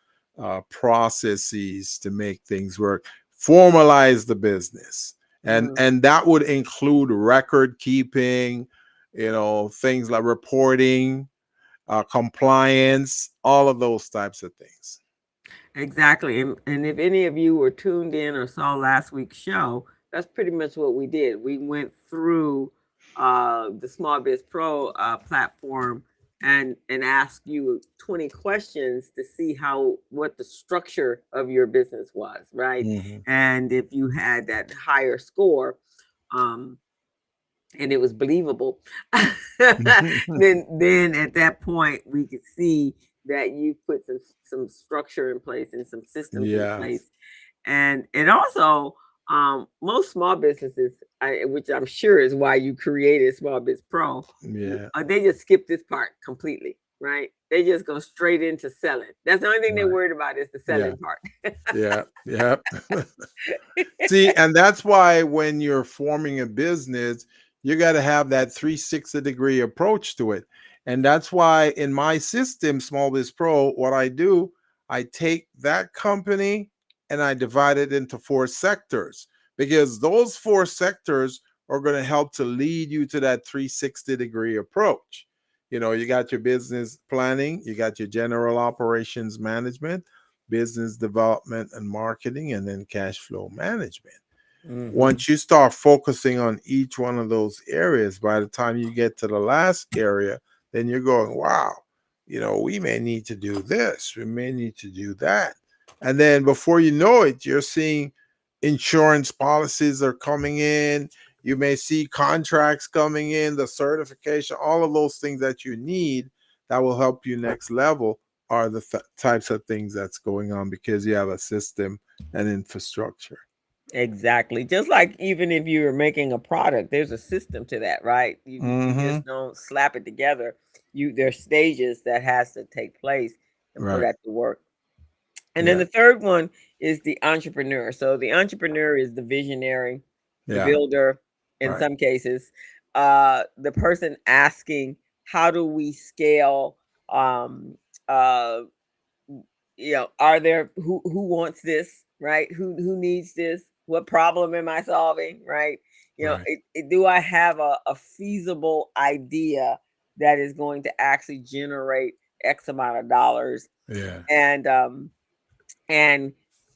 processes to make things work, formalize the business, and that would include record keeping, things like reporting, compliance, all of those types of things. Exactly. And if any of you were tuned in or saw last week's show, that's pretty much what we did. We went through the Small Biz Pro platform and asked you 20 questions to see what the structure of your business was, right? Mhm. And if you had that higher score, um, and it was believable, then at that point we could see that you put some structure in place and some systems in Yeah, place. And also most small businesses, which I'm sure is why you created Small Biz Pro, yeah, they just skip this part completely, right? They just go straight into selling. That's the only thing they're right. worried about is the Yeah, selling part. yeah, yeah. See, and that's why when you're forming a business, you got to have that 360-degree approach to it. And that's why in my system, Small Biz Pro, what I do, I take that company and I divide it into 4 sectors, because those 4 sectors are going to help to lead you to that 360-degree approach. You got your business planning, you got your general operations management, business development and marketing, and then cash flow management. Hmm. Once you start focusing on each one of those areas, by the time you get to the last area, then you're going, wow, we may need to do this, we may need to do that. And then before you know it, you're seeing insurance policies are coming in. You may see contracts coming in, the certification, all of those things that you need that will help you next level are the types of things that's going on because you have a system and infrastructure. Exactly. Just like even if you're making a product, there's a system to that, right? You Mm-hmm. just don't slap it together. There's stages that has to take place and for Right. that to work. And then Yeah. the third one is the entrepreneur. So the entrepreneur is the visionary. the Yeah. builder in Right. some cases, the person asking, how do we scale? Um, uh, are there who wants this, right? Who needs this? What problem am I solving, right? Right. Do I have a feasible idea that is going to actually generate X amount of dollars? Yeah. And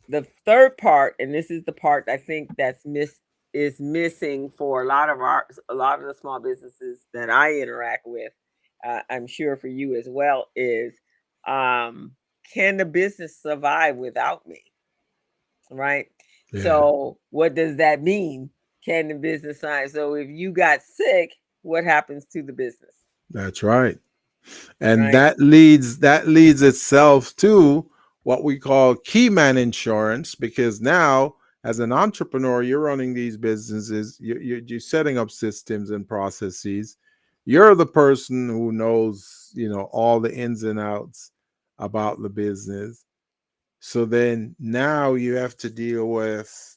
the third part, and this is the part I think is missing for a lot of the small businesses that I interact with, I'm sure for you as well, is um, can the business survive without me? Right. Yeah. So what does that mean? Can the business survive? So if you got sick, what happens to the business? That's right. And Right. that leads itself to what we call key man insurance, because now as an entrepreneur you're running these businesses, you're setting up systems and processes. You're the person who knows, all the ins and outs about the business. So then now you have to deal with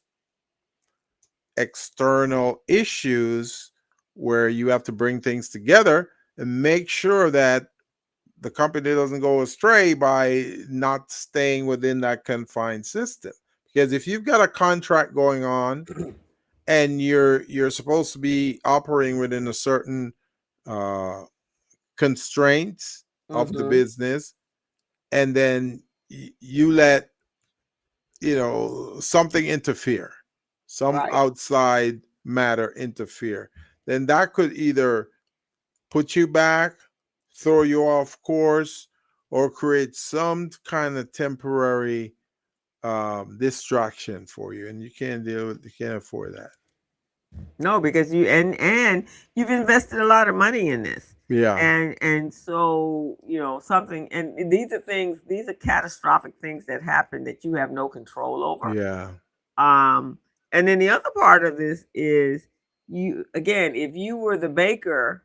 external issues where you have to bring things together and make sure that the company doesn't go astray by not staying within that confined system. Because if you've got a contract going on and you're supposed to be operating within a certain uh, constraints of the Mm-hmm. business, and then you let something interfere, some Right. outside matter interfere, then that could either put you back, throw you off course, or create some kind of temporary distraction for you, and you can't afford that. No, because and you've invested a lot of money in this. Yeah, And so, something, and these are catastrophic things that happen that you have no control over. yeah, Um, and then the other part of this is, if you were the baker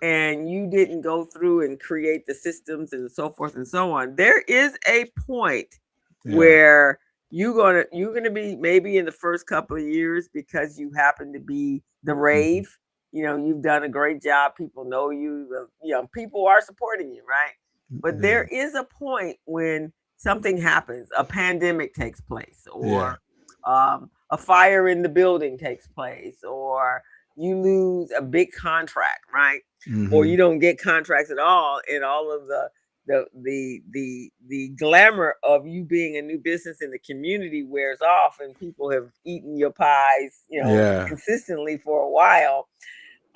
and you didn't go through and create the systems and so forth and so on, there is a point yeah, where you're gonna be maybe in the first couple of years because you happen to be the mhm, rave. You've done a great job. People know you. People are supporting you, right? But yeah, there is a point when something happens, a pandemic takes place, yeah, or a fire in the building takes place, or you lose a big contract, right? Or hmm, you don't get contracts at all, and all of the glamour of you being a new business in the community wears off, and people have eaten your pies, yeah, consistently for a while,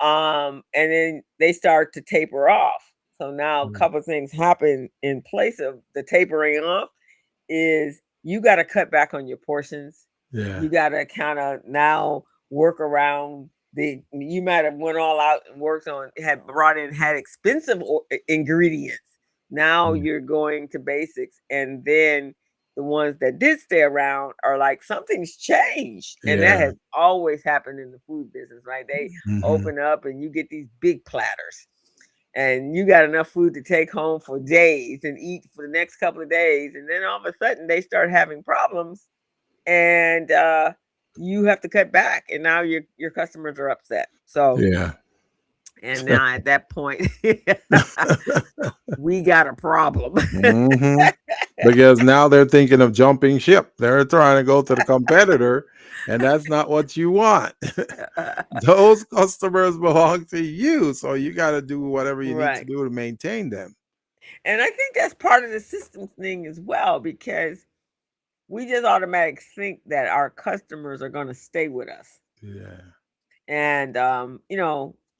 and then they start to taper off. So now a mm, couple of things happen in place of the tapering off is you got to cut back on your portions. yeah, You got to kind of now work around you might have went all out and worked on, had expensive ingredients. Now mm, you're going to basics, and then the ones that did stay around are like, something's changed. And that yeah, has always happened in the food business, right? They hmm, open up and you get these big platters, and you got enough food to take home for days and eat for the next couple of days, and then all of a sudden they start having problems, and you have to cut back, and now your customers are upset. So, yeah. and now at that point, we got a problem. hmm Because now they're thinking of jumping ship. They're trying to go to the competitor, and that's not what you want. Those customers belong to you, so you got to do whatever you need to Right. do to maintain them. And I think that's part of the systems thing as well, because we just automatically think that our customers are going to stay with us. Yeah, And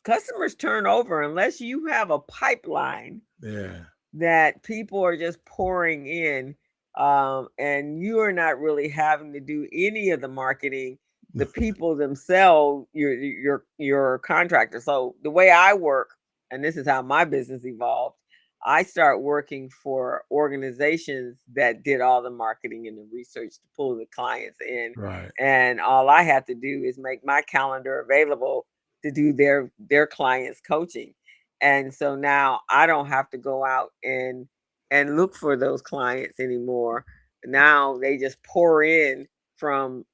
customers turn over unless you have a pipeline yeah, that people are just pouring in, and you are not really having to do any of the marketing. The people themselves, your contractor. So the way I work, and this is how my business evolved, I start working for organizations that did all the marketing and the research to pull the clients in, right. and all I have to do is make my calendar available to do their clients coaching. And so now I don't have to go out and look for those clients anymore. Now they just pour in from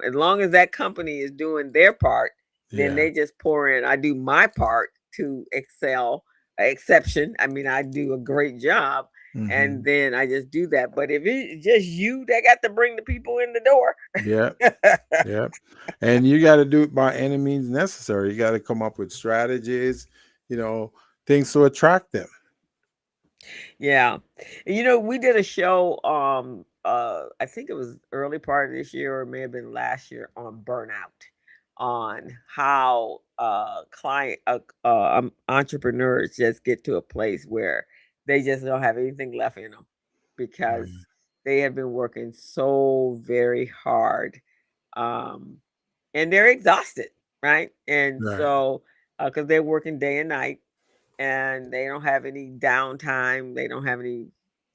as long as that company is doing their part, then Yeah. they just pour in. I do my part to excel, exception. I mean, I do a great job, and Hmm. then I just do that. But if it's just you that got to bring the people in the door, Yeah. Yeah. And you got to do it by any means necessary. You got to come up with strategies, you know, things to attract them. yeah. You know, we did a show I think it was early part of this year or it may have been last year on burnout, on how entrepreneurs just get to a place where they just don't have anything left in them because Right. they have been working so very hard, um and they're exhausted, right? And Right. so because they're working day and night and they don't have any downtime, they don't have any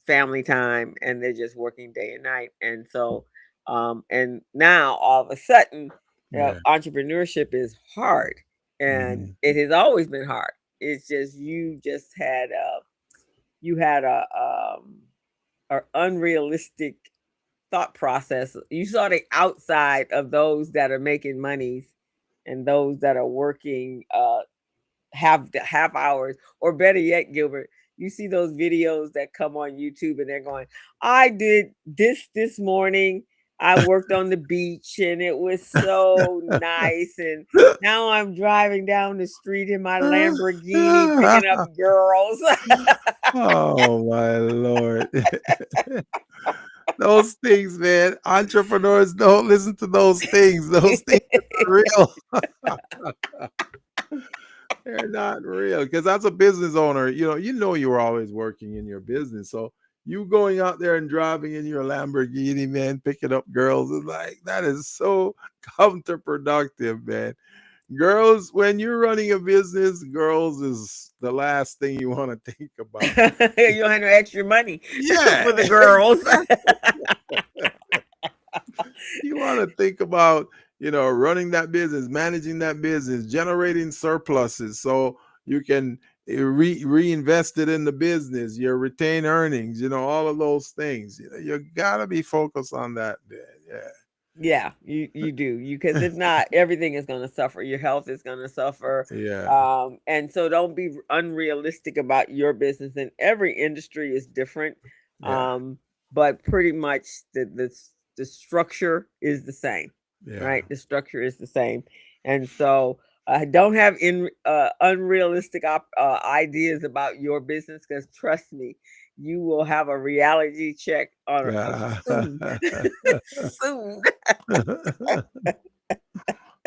family time, and they're just working day and night. And so, and now all of a sudden, Yeah. entrepreneurship is hard, and Hmm. it has always been hard. It's just you just had you had a unrealistic thought process. You saw the outside of those that are making monies and those that are working half hours, or better yet, Gilbert, you see those videos that come on YouTube and they're going, I did this morning. I worked on the beach and it was so nice. And now I'm driving down the street in my Lamborghini picking up girls. Oh my Lord. Those things, man. Entrepreneurs don't listen to those things. Those things are real. They're not real. Because as a business owner, you know you were always working in your business. So you going out there and driving in your Lamborghini, man, picking up girls is like that is so counterproductive, man. Girls, when you're running a business, girls is the last thing you want to think about. You don't have no extra money Yeah, for the girls. exactly. You want to think about, running that business, managing that business, generating surpluses so you can reinvest it in the business, your retained earnings, all of those things. You gotta be focused on that, man. Yeah, you do. You because if not, everything is gonna suffer. Your health is gonna suffer. Yeah, And so don't be unrealistic about your business. And every industry is different. yeah, Um, but pretty much the structure is the same, yeah, right? The structure is the same. And so don't have unrealistic ideas about your business because trust me, you will have a reality check on yeah. soon. Soon.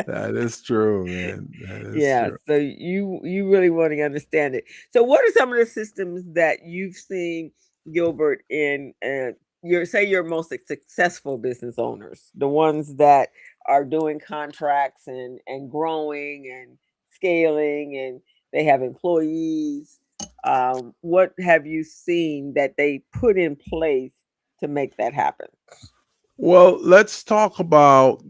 That is true, man. That is Yeah, true. so you really want to understand it. So what are some of the systems that you've seen, Gilbert, in your most successful business owners, the ones that are doing contracts and growing and scaling and they have employees. What have you seen that they put in place to make that happen? Well, let's talk about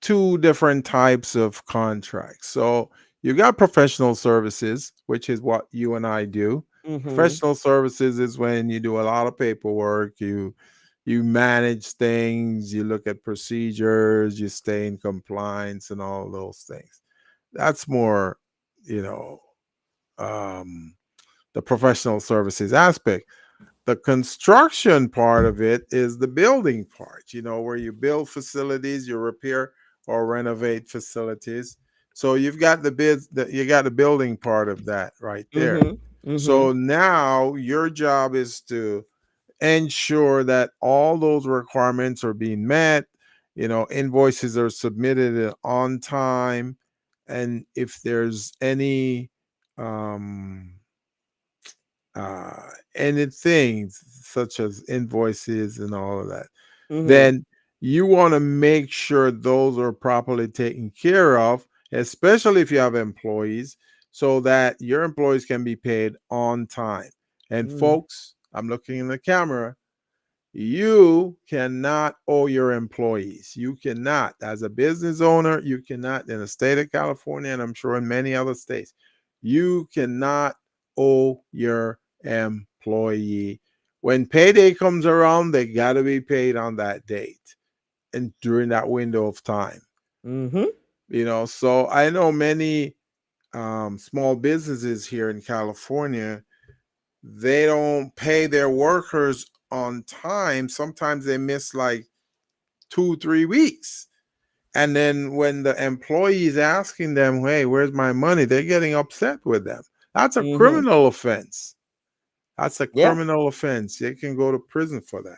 two different types of contracts. So you got professional services, which is what you and I do. Mm-hmm. Professional services is when you do a lot of paperwork, you manage things, you look at procedures, you stay in compliance and all of those things. That's more, you know, um, the professional services aspect. The construction part of it is the building part, where you build facilities, you repair or renovate facilities. So you got the building part of that right there. Mm-hmm. Mm-hmm. So now your job is to ensure that all those requirements are being met, invoices are submitted on time, and if there's um uh, anything such as invoices and all of that, Mm-hmm. then you want to make sure those are properly taken care of, especially if you have employees, so that your employees can be paid on time. And Mm-hmm. folks, I'm looking in the camera. You cannot owe your employees. You cannot, as a business owner, you cannot in the state of California, and I'm sure in many other states, you cannot owe your employee. When payday comes around, they got to be paid on that date. and during that window of time. Mm-hmm. So I know many small businesses here in California, they don't pay their workers on time. Sometimes they miss like 2, 3 weeks. And then when the employee is asking them, hey, where's my money? They're getting upset with them. That's a Mm-hmm. criminal offense. That's a Yeah. criminal offense. They can go to prison for that.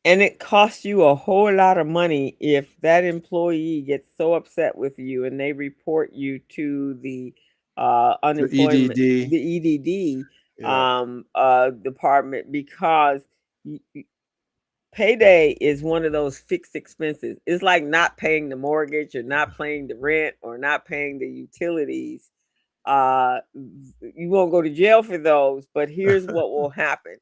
And it costs you a whole lot of money if that employee gets so upset with you and they report you to the The unemployment, EDD. the EDD Yeah. department, because payday is one of those fixed expenses. It's like not paying the mortgage or not paying the rent or not paying the utilities. Uh, you won't go to jail for those, but here's what will happen.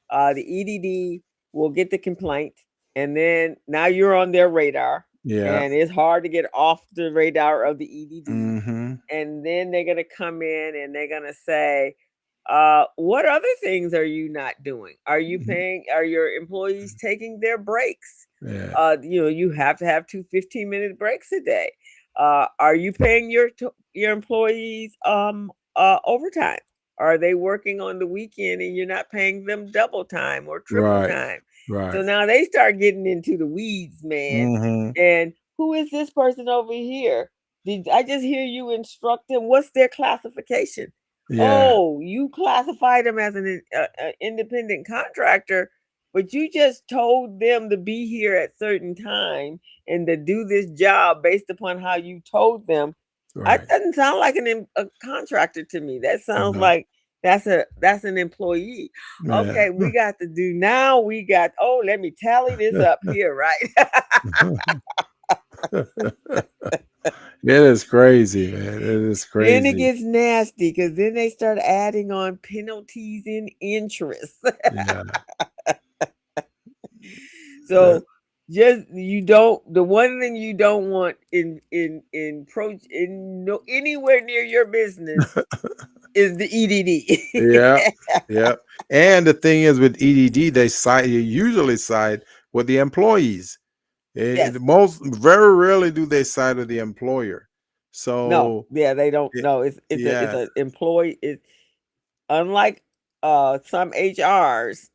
The EDD will get the complaint, and then now you're on their radar, Yeah. and it's hard to get off the radar of the EDD. Mm-hmm. And then they're gonna come in and they're gonna say, what other things are you not doing? Are you paying? Are your employees taking their breaks? Yeah. You have to have 2 15-minute breaks a day. Are you paying your employees overtime? Are they working on the weekend and you're not paying them double time or triple Right. time? So Right. now they start getting into the weeds, man. Mm-hmm. And who is this person over here? Did I just hear you instruct them? What's their classification? Yeah. Oh, you classified them as an independent contractor, but you just told them to be here at certain time and to do this job based upon how you told them. That Right. doesn't sound like a contractor to me. That sounds No. like that's an employee. Yeah. Okay, we got to do now. We got, oh, let me tally this up here, right? It is crazy, man. It is Then it crazy. gets nasty because then they start adding on penalties and interest. Yeah. That- So just you don't the one thing you don't want in no anywhere near your business is the yeah. EDD. Yeah. And the thing is with EDD, you usually side with the employees. Yes. Most very rarely do they side with the employer. No. So Yeah, they don't. it, No, it's yeah. an employee. It's unlike some HRs.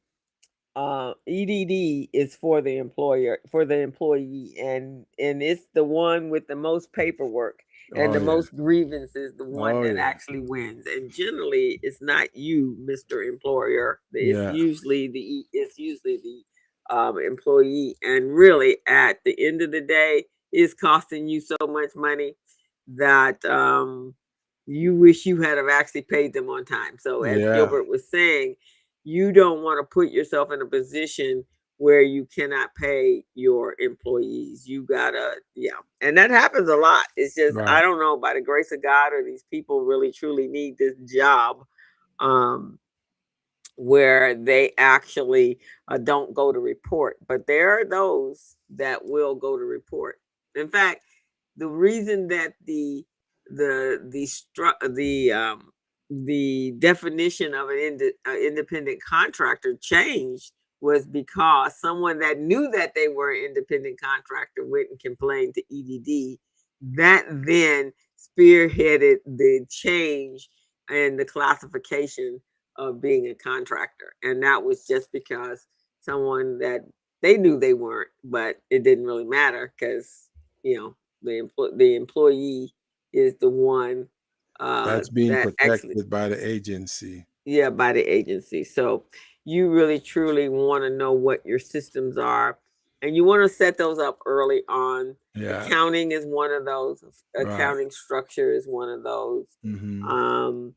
EDD is for the employer, for the employee, and it's the one with the most paperwork and Oh the yeah. most grievances, the one Oh that yeah. actually wins. And generally, it's not you, Mister Employer. Yeah. It's usually the employee, and really, at the end of the day, it's costing you so much money that you wish you had have actually paid them on time. So, as Yeah. Gilbert was saying, you don't want to put yourself in a position where you cannot pay your employees. You gotta, yeah. And that happens a lot. It's just, I Right. don't know, by the grace of God, or these people really truly need this job, um, where they actually don't go to report. But there are those that will go to report. In fact, the reason that the definition of an independent contractor changed was because someone that knew that they were an independent contractor went and complained to EDD. That then spearheaded the change in the classification of being a contractor, and that was just because someone that they knew they weren't, but it didn't really matter because you know the employee is the one That's being that actually, protected by the agency. yeah, by the agency. So you really truly want to know what your systems are, and you want to set those up early on. Yeah. Accounting is one of those. Right. Accounting structure is one of those. Hmm. Um,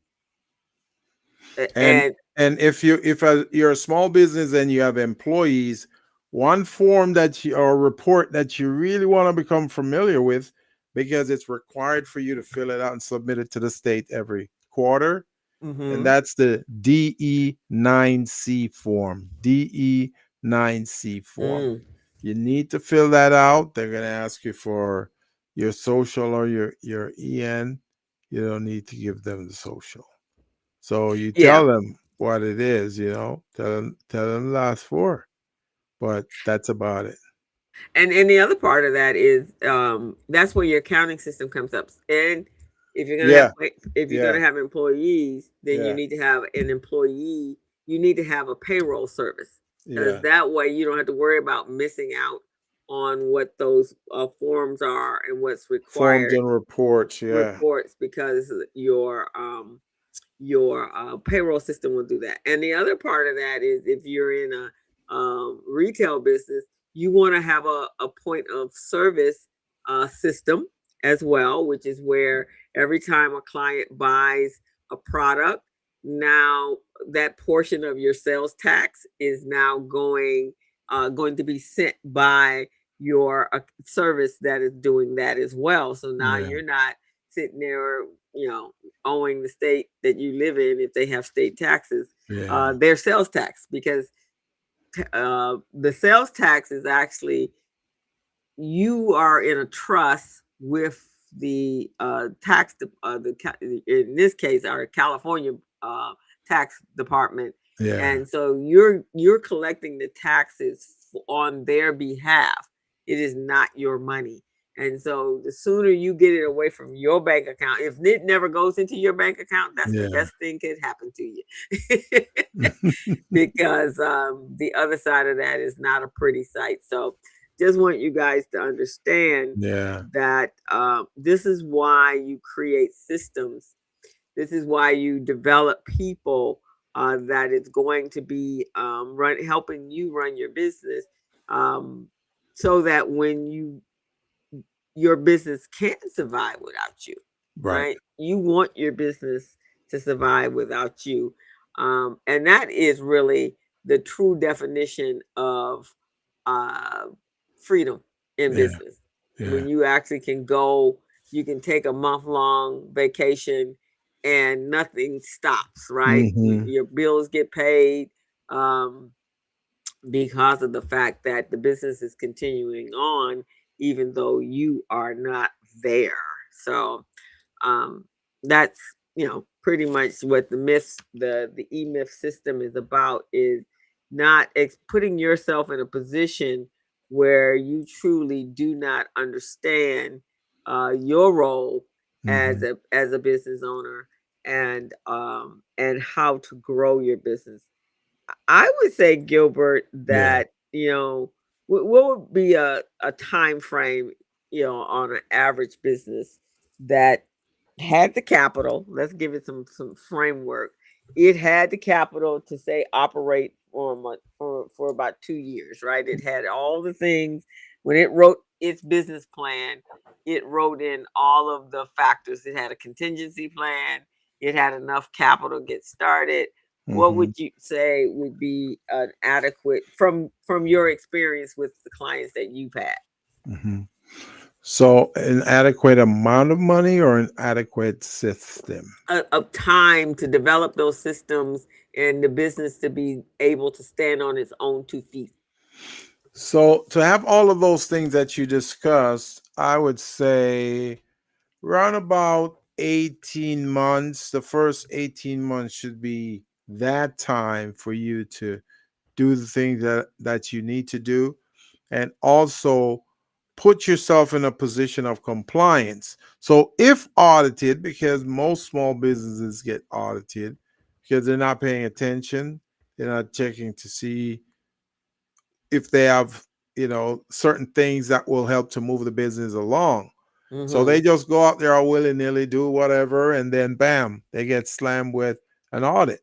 And and you're a small business and you have employees, one form that you or report that you really want to become familiar with, because it's required for you to fill it out and submit it to the state every quarter, and mhm. that's the DE9C form. DE9C form. Mm. You need to fill that out. They're going to ask you for your social or your EN. You don't need to give them the social. So you Yeah. tell them what it is, tell them last four, but that's about it. And the other part of that is that's where your accounting system comes up. And if you're gonna have Yeah, if you're yeah, gonna have employees, then you yeah, need to have an employee. You need to have a payroll service, because yeah. that way you don't have to worry about missing out on what those forms are and what's Forms required and reports. Yeah, reports, because your payroll system will do that. And the other part of that is, if you're in a retail business, you want to have a point of service system as well, which is where every time a client buys a product, now that portion of your sales tax is now going to be sent by your service that is doing that as well. So now yeah, you're not sitting there, you know, owing the state that you live in, if they have state taxes, yeah, their sales tax, because the sales tax is actually, you are in a trust with the in this case our California tax department, yeah, and so you're collecting the taxes on their behalf. It is not your money. And so the sooner you get it away from your bank account, if it never goes into your bank account, that's the yeah. best thing could happen to you. Because the other side of that is not a pretty sight. So just want you guys to understand Yeah, that this is why you create systems. This is why you develop people that is going to be helping you run your business, um, so that when your business can't survive without you, right. right? You want your business to survive without you. And that is really the true definition of uh, freedom in Yeah, business. yeah. When you actually can go, you can take a month long vacation and nothing stops, right? Hmm. Your bills get paid. Um, because of the fact that the business is continuing on even though you are not there. So um, that's, pretty much what the e-myth system is about, is not putting yourself in a position where you truly do not understand your role Hmm. as a business owner, and how to grow your business. I would say, Gilbert, Yeah, that what would be a time frame, on an average business that had the capital. Let's give it some framework. It had the capital to say operate for a month, for about 2 years, right? It had all the things. When it wrote its business plan, it wrote in all of the factors. It had a contingency plan. It had enough capital to get started. What hmm, would you say would be an adequate, from your experience with the clients that you've had? hmm. So, an adequate amount of money or an adequate system? Of time to develop those systems and the business to be able to stand on its own 2 feet. So, to have all of those things that you discussed, I would say around about 18 months. The first 18 months should be that time for you to do the things that you need to do, and also put yourself in a position of compliance. So if audited, because most small businesses get audited because they're not paying attention, they're not checking to see if they have, certain things that will help to move the business along. So they Mm-hmm. just go out there all willy-nilly, do whatever, and then bam, they get slammed with an audit.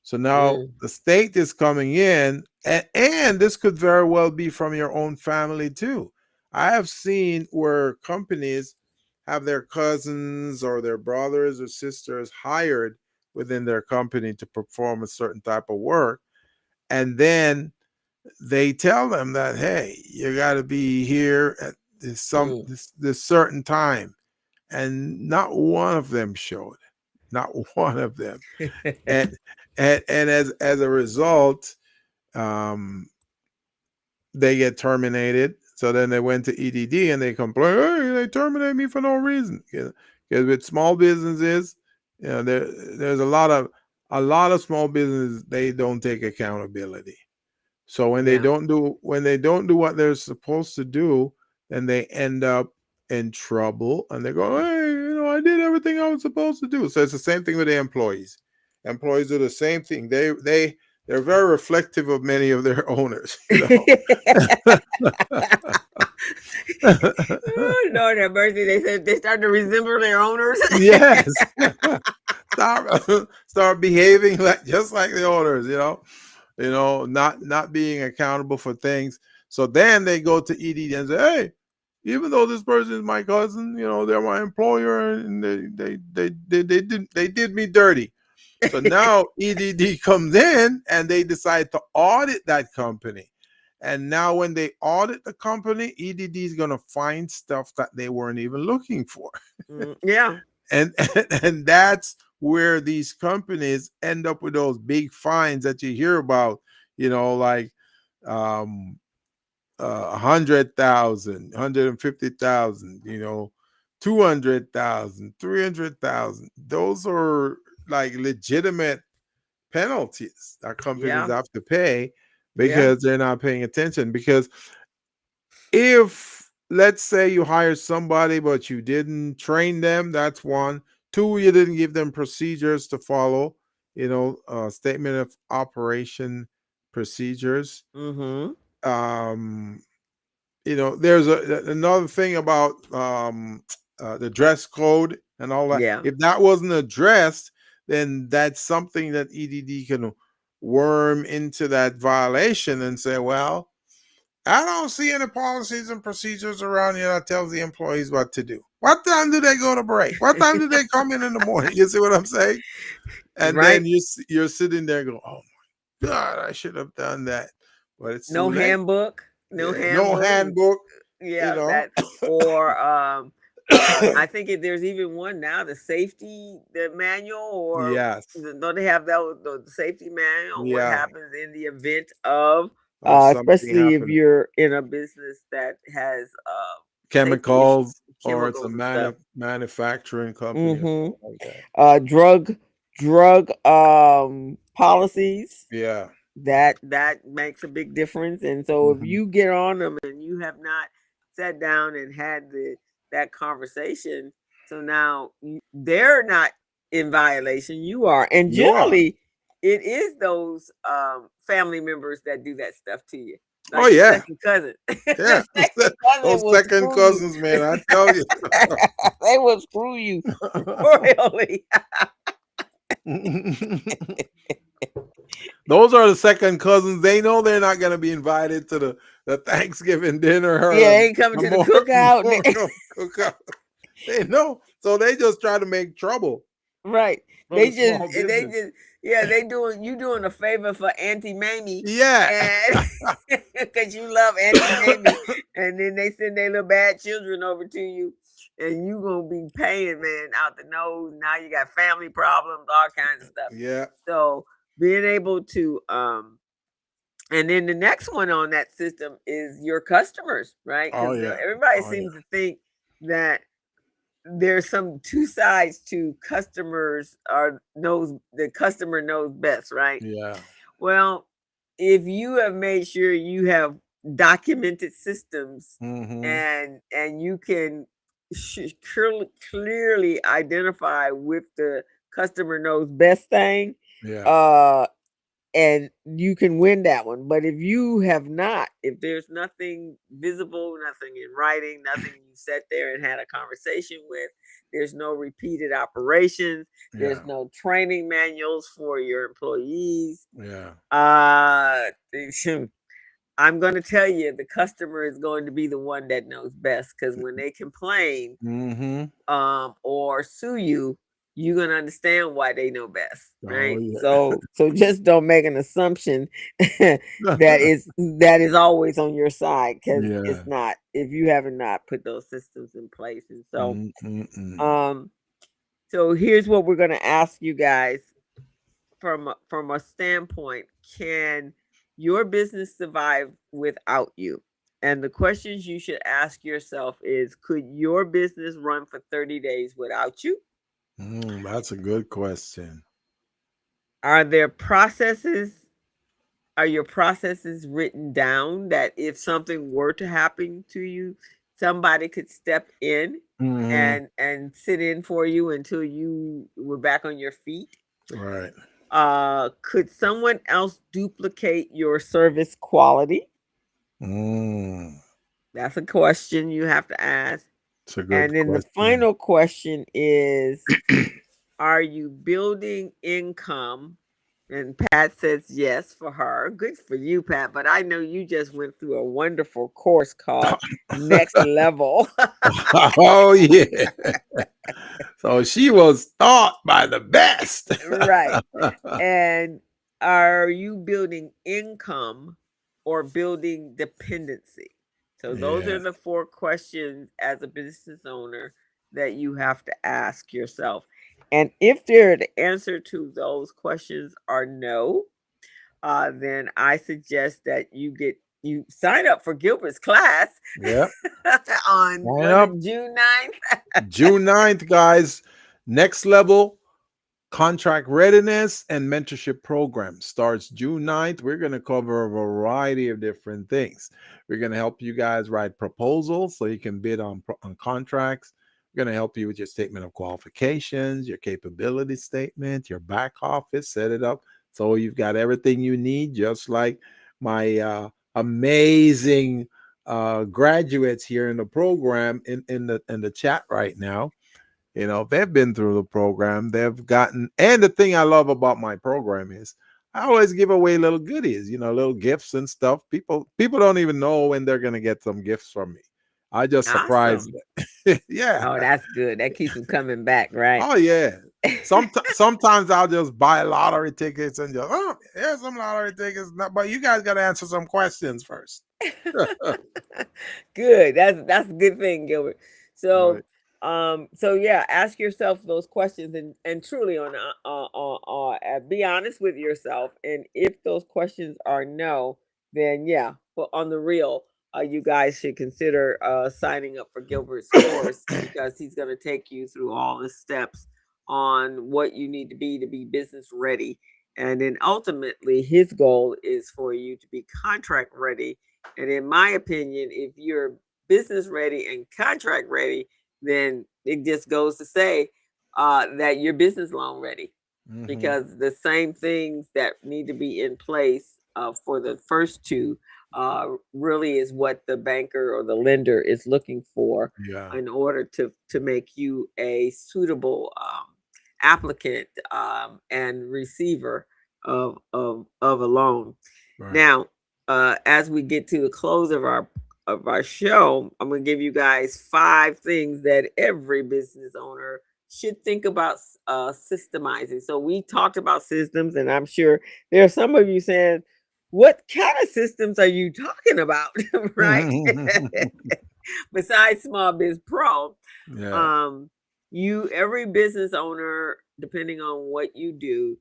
So now Mm, the state is coming in, and this could very well be from your own family too. I have seen where companies have their cousins or their brothers or sisters hired within their company to perform a certain type of work. And then they tell them that, hey, you got to be here at mm. this certain time. And not one of them showed. Not one of them. And and as a result, um, they get terminated. So then they went to EDD and they complain, hey, they terminate me for no reason. Because with small businesses, there's a lot of small businesses, they don't take accountability. So Yeah. when they don't do what they're supposed to do, then they end up in trouble, and they go, "Hey, I did everything I was supposed to do." So it's the same thing with the employees. Employees do the same thing. They're very reflective of many of their owners. Lord have mercy. They said they start to resemble their owners. Yes. Start behaving like just like the owners, not being accountable for things. So then they go to ED and say, "Hey, even though this person is my cousin, they're my employer, and they did me dirty." So now EDD comes in and they decide to audit that company. And now when they audit the company, EDD is going to find stuff that they weren't even looking for. Yeah. And that's where these companies end up with those big fines that you hear about, like 100,000, 150,000, 200,000, 300,000. Those are like legitimate penalties that companies Yeah. have to pay Yeah. because they're not paying attention. Because if, let's say, you hire somebody but you didn't train them, that's one. Two, you didn't give them procedures to follow, statement of operation procedures. Mm-hmm. um there's another thing about the dress code and all that. Yeah. If that wasn't addressed, then that's something that EDD can worm into that violation and say, "Well, I don't see any policies and procedures around here that tells the employees what to do. What time do they go to break? What time do they come in the morning?" You see what I'm saying? And then Right. you're sitting there going, "Oh my God, I should have done that," but it's too No late. handbook. No Yeah, no handbook. handbook. you Yeah, know that or I think there's even one now, the manual, or Yes. don't they have that, the safety manual? What Yeah. happens in the event of, Of something especially if happening. you're in a business that has safety issues, Chemicals, or it's a chemicals and stuff. manufacturing company or Mm-hmm. something like that. Drug policies, Yeah. that makes a big difference. And so if Mhm. you get on them and you have not sat down and had that conversation, so now they're not in violation, you are. And You are. generally it is those family members that do that stuff to you, Oh like the yeah. second cousin. Yeah. The second cousin Those will second screw you. cousins, man, I tell you. They will screw you royally. Those are the second cousins. They know they're not going to be invited to the Thanksgiving dinner or Yeah, they ain't coming to the cookout. Memorial cookout. They know. So they just try to make trouble Right. for the small They business. just yeah, doing a favor for Auntie Mamie, Yeah. and because you love Auntie Mamie, and then they send their little bad children over to you, and you gonna be paying, man, out the nose. Now you got family problems, all kinds of stuff. Yeah. So being able to and then the next one on that system is your customers, right? Oh Because yeah. everybody Oh seems to think that there's some two sides to customers, or knows the customer knows best, right? yeah. Well, if you have made sure you have documented systems, Mm-hmm. and you can clearly identify with the customer knows best thing, Yeah. uh and you can win that one. But if you have not, if there's nothing visible, nothing in writing, nothing you sat there and had a conversation with, there's no repeated operations, there's Yeah. no training manuals for your employees. Yeah. Uh, I'm going to tell you, the customer is going to be the one that knows best, because when they complain Mm-hmm. or sue you, you're gonna understand why they know best, Oh right? yeah. So just don't make an assumption that is always on your side, because it's Yeah. not, if you haven't not put those systems in place. And so Mm-mm-mm. um so here's what we're gonna ask you guys from a standpoint: can your business survive without you? And the questions you should ask yourself is: could your business run for 30 days without you? That's a good question. Are there processes Are your processes written down that if something were to happen to you, somebody could step in Hmm. and sit in for you until you were back on your feet? Right. Could someone else duplicate your service quality? Mm. That's a question you have to ask. It's a good And then the question. final question is, are you building income? And Pat says yes for her. Good for you, Pat. But I know you just went through a wonderful course called Next Level. Oh yeah. So she was taught by the best. Right. And are you building income or building dependency? So those Yeah. are the four questions as a business owner that you have to ask yourself. And if the answer to those questions are no, then I suggest that you sign up for Gilbert's class Yeah. on, Sign was up. it June 9th? June 9th, guys. Next level contract readiness and mentorship program starts June 9th. We're going to cover a variety of different things. We're going to help you guys write proposals so you can bid on contracts. We're going to help you with your statement of qualifications, your capability statement, your back office, set it up so you've got everything you need, just like my amazing graduates here in the program in the chat right now. They've been through the program. They've gotten, and the thing I love about my program is I always give away little goodies, little gifts and stuff. People don't even know when they're gonna get some gifts from me. I just surprise Awesome. them. Yeah. Oh, that's good. That keeps them coming back, right? Oh yeah. Sometimes I'll just buy lottery tickets and just, oh, here's some lottery tickets. But you guys got to answer some questions first. Good. That's a good thing, Gilbert. So, Right. so yeah, ask yourself those questions and truly be honest with yourself. And if those questions are no, then yeah, but on the real, you guys should consider signing up for Gilbert's course because he's going to take you through all the steps on what you need to be business ready. And then ultimately, his goal is for you to be contract ready. And in my opinion, if you're business ready and contract ready, then it just goes to say that you're business loan ready Hmm. because the same things that need to be in place for the first two really is what the banker or the lender is looking for Yeah. in order to make you a suitable applicant and receiver of a loan. Right. Now, as we get to the close of our show, I'm going to give you guys 5 things that every business owner should think about systemizing. So we talked about systems, and I'm sure there are some of you saying, "What kind of systems are you talking about?" Right? Besides Small Biz Pro, Yeah. um, every business owner, depending on what you do,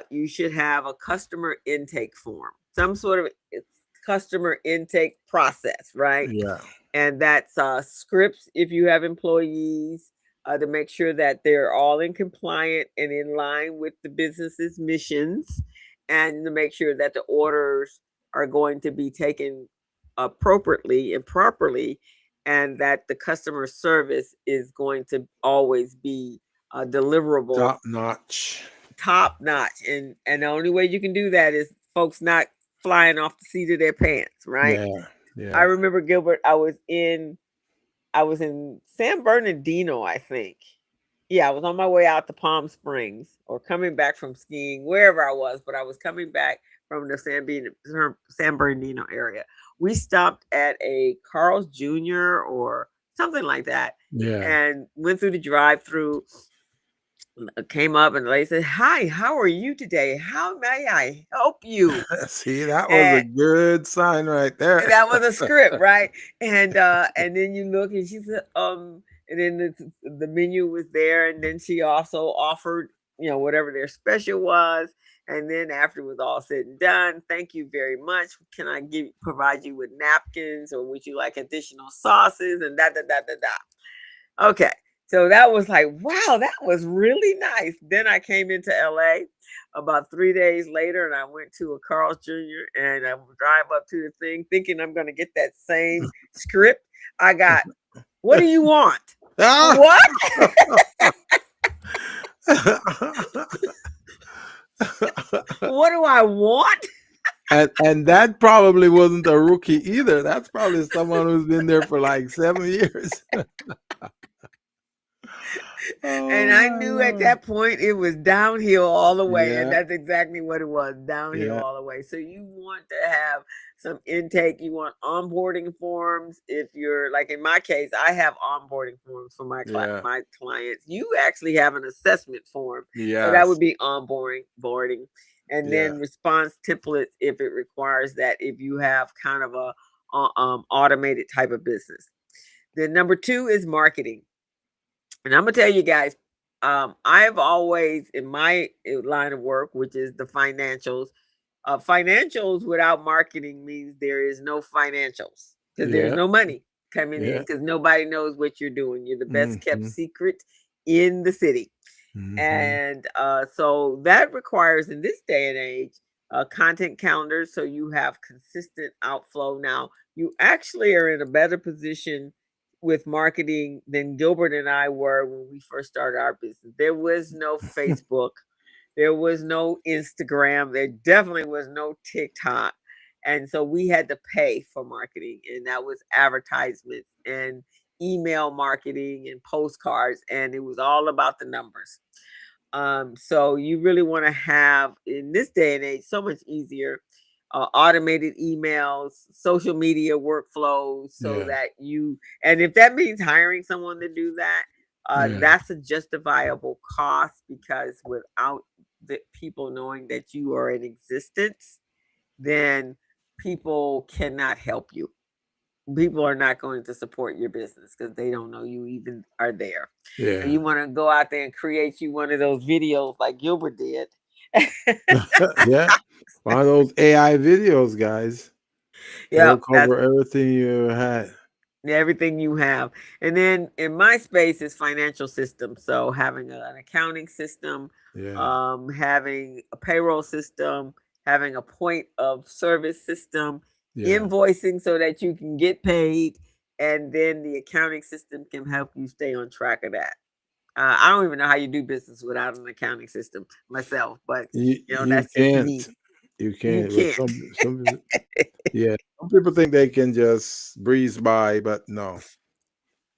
you should have a customer intake form, some sort of customer intake process, right? Yeah. And that's scripts if you have employees to make sure that they're all in compliant and in line with the business's missions, and to make sure that the orders are going to be taken appropriately and properly, and that the customer service is going to always be deliverable, Top notch. top notch. And the only way you can do that is folks not flying off the seat of their pants, right? Yeah. I Yeah. remember, Gilbert, I was in San Bernardino, I think. Yeah, I was on my way out to Palm Springs or coming back from skiing, wherever I was, but I was coming back from the San Bernardino area. We stopped at a Carl's Jr. or something like that Yeah. and went through the drive through, came up, and the lady said, "Hi, how are you today? How may I help you?" See, that was a And good sign right there. that was a script, right? And then you look and she said, and then the menu was there, and then she also offered, whatever their special was. And then after it was all said and done, thank you very much. Can I provide you with napkins, or would you like additional sauces? And da da da da da. Okay. So that was like, wow, that was really nice. Then I came into LA about 3 days later and I went to a Carl's Jr. and I would drive up to the thing thinking I'm going to get that same script. I got, what do you want? Ah! What? What do I want? And that probably wasn't a rookie either. That's probably someone who's been there for like 7 years. And Oh I my knew at Lord. that point it was downhill all the way. And Yeah, that's exactly what it was, downhill yeah, all the way. So you want to have some intake. You want onboarding forms. If you're like in my case, I have onboarding forms for yeah, my clients. You actually have an assessment form. So that yes, would be onboarding. And yeah, then response templates if it requires that, if you have kind of a automated type of business. Then number two is marketing. And I'm gonna tell you guys, I've always in my line of work, which is the financials, financials without marketing means there is no financials because there's yeah, no money coming in yeah. because nobody knows what you're doing. You're the best kept Mm-hmm, secret in the city. mm-hmm. And so that requires in this day and age content calendars so you have consistent outflow. Now, you actually are in a better position with marketing than Gilbert and I were when we first started our business. There was no Facebook, there was no Instagram, there definitely was no TikTok. And so we had to pay for marketing, and that was advertisements and email marketing and postcards, and it was all about the numbers. So you really want to have in this day and age so much easier automated emails, social media workflows, so Yeah, that you, and if that means hiring someone to do that, yeah, that's a justifiable cost because without the people knowing that you are in existence, then people cannot help you. People are not going to support your business because they don't know you even are there. So yeah, you want to go out there and create you one of those videos like Gilbert did. yeah. One of those AI videos, guys. Yeah, It'll that's cover everything you had. everything you have. And then in my space is financial system. So having an accounting system, Yeah, having a payroll system, having a point of service system, yeah. invoicing so that you can get paid, and then the accounting system can help you stay on track of that. I don't even know how you do business without an accounting system myself, but You that's just me. can't. You You can't. But can't. some yeah. Some people think they can just breeze by, but no,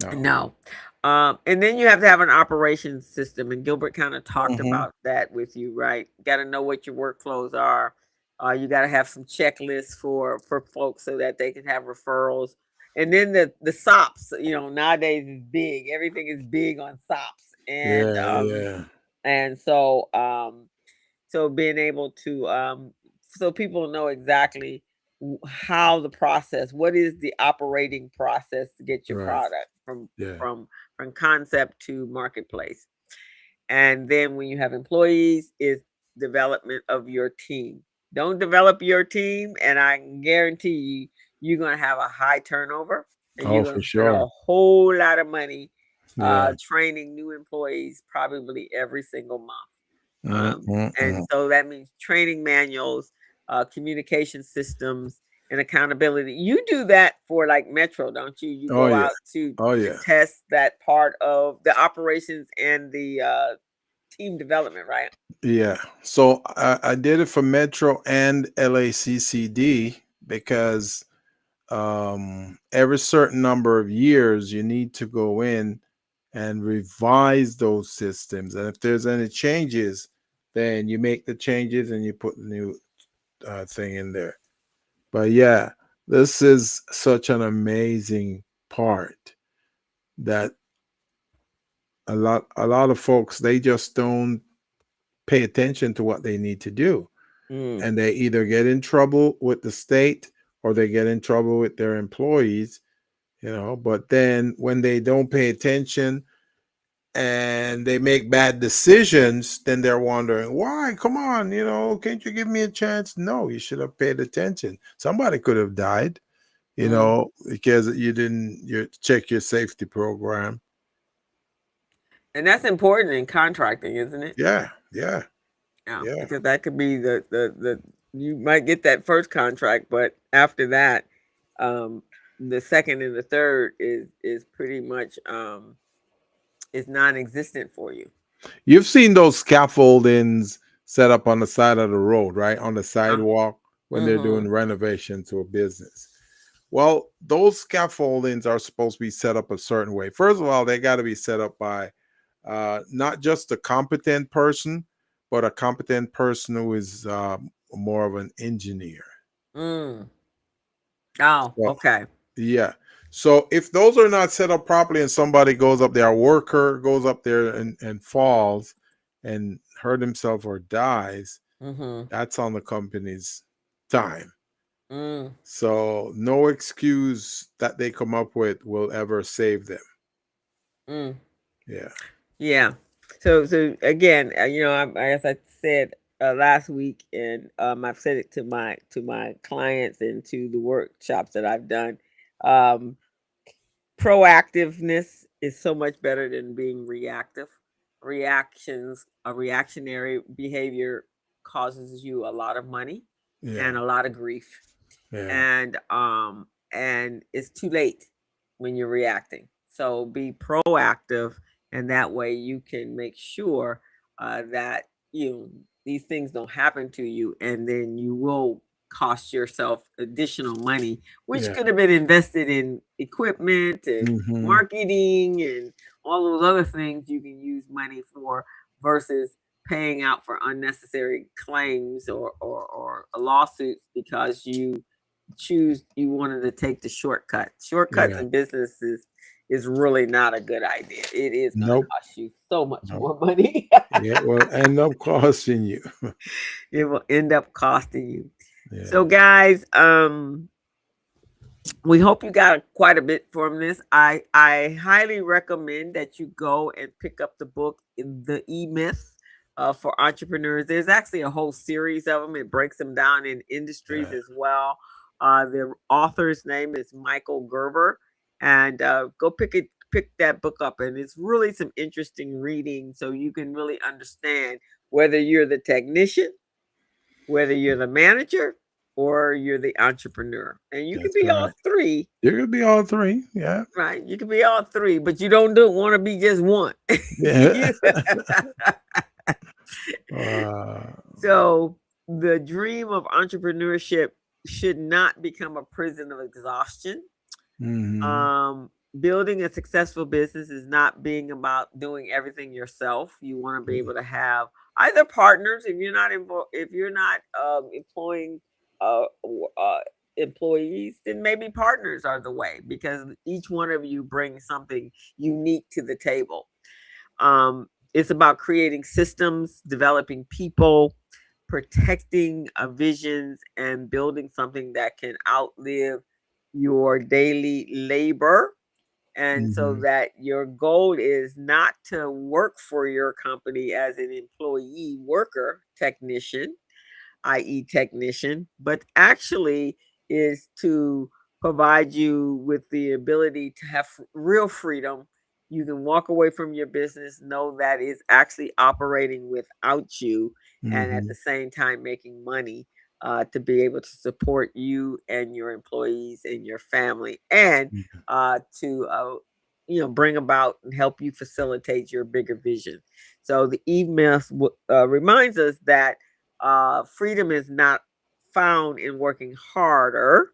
no. No. And then you have to have an operations system. And Gilbert kind of talked Hmm. about that with you, right? Got to know what your workflows are. You got to have some checklists for folks so that they can have referrals. And then the SOPs, nowadays is big. Everything is big on SOPs. Yeah, yeah, And so being able to so people know exactly how the process, what is the operating process to get your right. product Yeah. from from concept to marketplace. And then when you have employees is development of your team. Don't develop your team and I can guarantee you you're going to have a high turnover and Oh, you're going for to spend sure. a whole lot of money Yeah. training new employees probably every single month. And Mm-mm-mm. so that means training manuals, communication systems, and accountability. You do that for like Metro, don't you? You Oh go yeah. out Oh to yeah. test that part of the operations and the team development, right? Yeah. So I did it for Metro and LACCD because every certain number of years you need to go in and revise those systems. And if there's any changes, then you make the changes and you put the new thing in there. But yeah, this is such an amazing part that a lot of folks they just don't pay attention to what they need to do, Mm, and they either get in trouble with the state or they get in trouble with their employees, but then when they don't pay attention and they make bad decisions, then they're wondering why. Come on, can't you give me a chance? No, you should have paid attention. Somebody could have died, mm, because you didn't check your safety program. And that's important in contracting, isn't it? Yeah, yeah, Yeah, yeah, because that could be the you might get that first contract, but after that, um, the second and the third is pretty much is non-existent for you. you've seen those scaffoldings set up on the side of the road, right? On the Uh, sidewalk when they're mm-hmm. doing renovation to a business. Well, those scaffoldings are supposed to be set up a certain way. First of all, they got to be set up by not just a competent person, but a competent person who is more of an engineer. Mm. Oh, Well, okay. yeah. So if those are not set up properly and somebody goes up there, a worker goes up there and falls and hurt himself or dies, Mm-hmm. that's on the company's time. Mm. So no excuse that they come up with will ever save them. Mm. Yeah. Yeah. So again, as I said last week, and I've said it to my clients and to the workshops that I've done. Um, Proactiveness is so much better than being reactive. A reactionary behavior causes you a lot of money Yeah. and a lot of grief. Yeah. And it's too late when you're reacting. So be proactive, and that way you can make sure that these things don't happen to you, and then you will cost yourself additional money, which Yeah. could have been invested in equipment and Hmm. marketing and all those other things you can use money for, versus paying out for unnecessary claims or lawsuits because you wanted to take the shortcut. Shortcuts Yeah. in businesses is really not a good idea. It is going to Nope. cost you so much Nope. more money. Yeah. Well, end up costing you. It will end up costing you. Yeah. So guys, we hope you got quite a bit from this. I highly recommend that you go and pick up the book The E Myth for entrepreneurs. There's actually a whole series of them. It breaks them down in industries Yeah. as well. The author's name is Michael Gerber, and go pick that book up. And it's really some interesting reading, so you can really understand whether you're the technician, whether you're the manager, or you're the entrepreneur. And you can That's be all right. three, You're gonna be all three. Yeah. right? You can be all three, but you don't want to be just one. Yeah. You- uh, so the dream of entrepreneurship should not become a prison of exhaustion. hmm. Um, Building a successful business is not being about doing everything yourself. You want to be able to have either partners if you're not employing uh, employees, then maybe partners are the way, because each one of you brings something unique to the table. It's about creating systems, developing people, protecting visions, and building something that can outlive your daily labor. And so Hmm. that your goal is not to work for your company as an employee, worker, technician, i.e., technician, but actually is to provide you with the ability to have real freedom. You can walk away from your business, know that it's actually operating without you, and at the Hmm. same time making money to be able to support you and your employees and your family, and to bring about and help you facilitate your bigger vision. So the email reminds us that freedom is not found in working harder.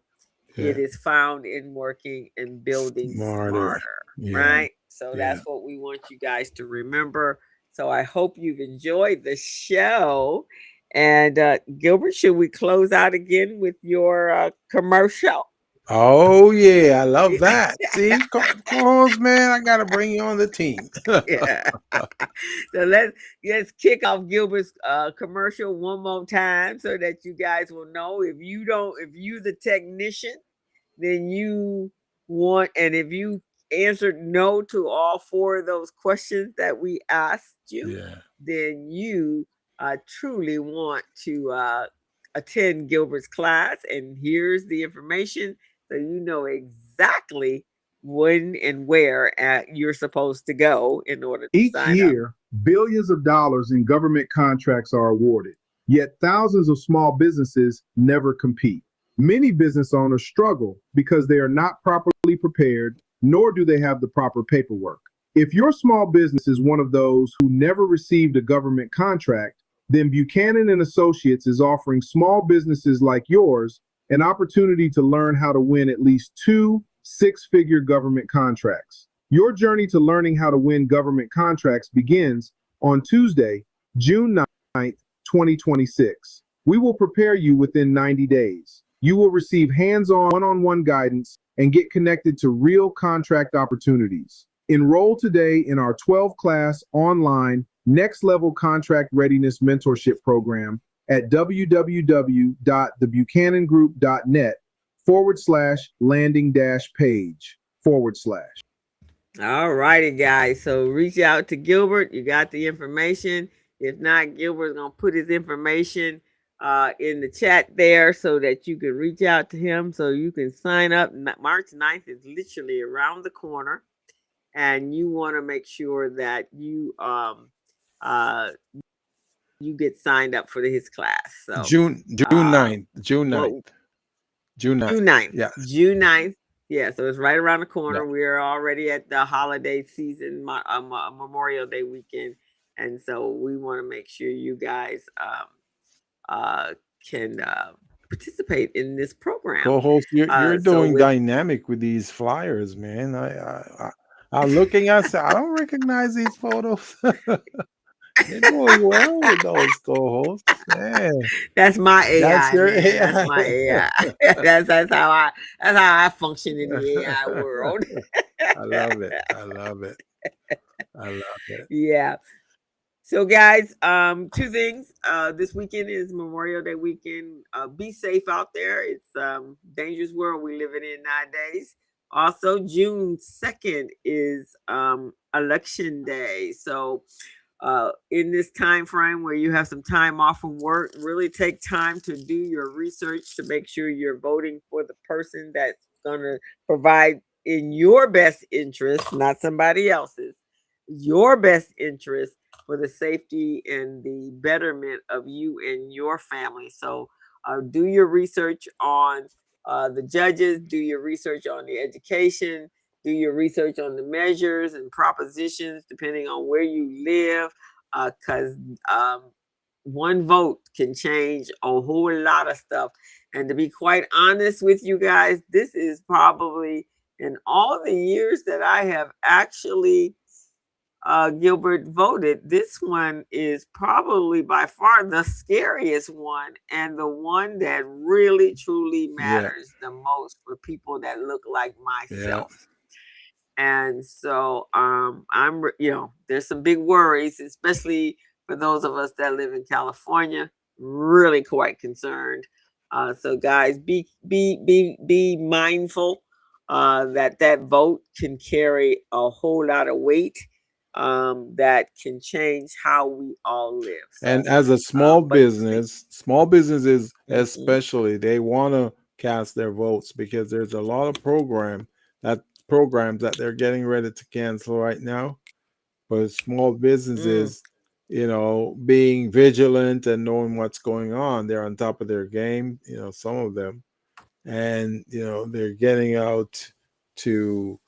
It Yeah. is found in working and building Smarter. smarter, Yeah. right? So Yeah. that's what we want you guys to remember. So I hope you've enjoyed the show. And Gilbert, should we close out again with your commercial? Oh yeah, I love that. See, co-host man, I gotta bring you on the team. Yeah. So let's kick off Gilbert's commercial one more time so that you guys will know. If you the technician, then you want, and if you answered no to all four of those questions that we asked you, Yeah. then you truly want to attend Gilbert's class. And here's the information, so you know exactly when and where you're supposed to go in order to Each sign up. year, billions of dollars in government contracts are awarded, yet thousands of small businesses never compete. Many business owners struggle because they are not properly prepared, nor do they have the proper paperwork. If your small business is one of those who never received a government contract, then Buchanan and Associates is offering small businesses like yours an opportunity to learn how to win at least two six-figure government contracts. Your journey to learning how to win government contracts begins on Tuesday, June 9th, 2026. We will prepare you within 90 days. You will receive hands-on one-on-one guidance and get connected to real contract opportunities. Enroll today in our 12-class online Next Level Contract Readiness Mentorship Program at www.thebuchanangroup.net/landing-page/. All righty, guys. So reach out to Gilbert. You got the information. If not, Gilbert's gonna put his information in the chat there so that you can reach out to him so you can sign up. March 9th is literally around the corner, and you want to make sure that uh you get signed up for his class. So June uh 9th. June what 9th. June 9th. June 9th. Yes. June 9th. Yeah, so it's right around the corner. Yeah. We're already at the holiday season, Memorial Day weekend. And so we want to make sure you guys can participate in this program. Co-host, you're So doing with dynamic with these flyers, man. I'm looking at. I don't recognize these photos. You're doing well with those co-hosts, man. that's my That's AI, your man. That's AI. my AI. That's how I function in the AI world. I love it. I love it. I love it. Yeah. So guys, two things. This weekend is Memorial Day weekend. Be safe out there. It's dangerous world we living in nowadays. Also, June 2nd is election day. So in this time frame where you have some time off from work, really take time to do your research to make sure you're voting for the person that's going to provide in your best interest, not somebody else's, your best interest for the safety and the betterment of you and your family. So do your research on the judges, do your research on the education, do your research on the measures and propositions depending on where you live, because one vote can change a whole lot of stuff. And to be quite honest with you guys, this is probably in all the years that I have actually Gilbert voted, this one is probably by far the scariest one and the one that really truly Yeah. matters the most for people that look like Yeah. myself. And so there's some big worries, especially for those of us that live in California, really quite concerned. So guys, be mindful that vote can carry a whole lot of weight that can change how we all live. And So as a small but small businesses Mhm. especially, they want to cast their votes because there's a lot of programs that they're getting ready to cancel right now. But small Mm, businesses, being vigilant and knowing what's going on, they're on top of their game, some of them. And, they're getting out to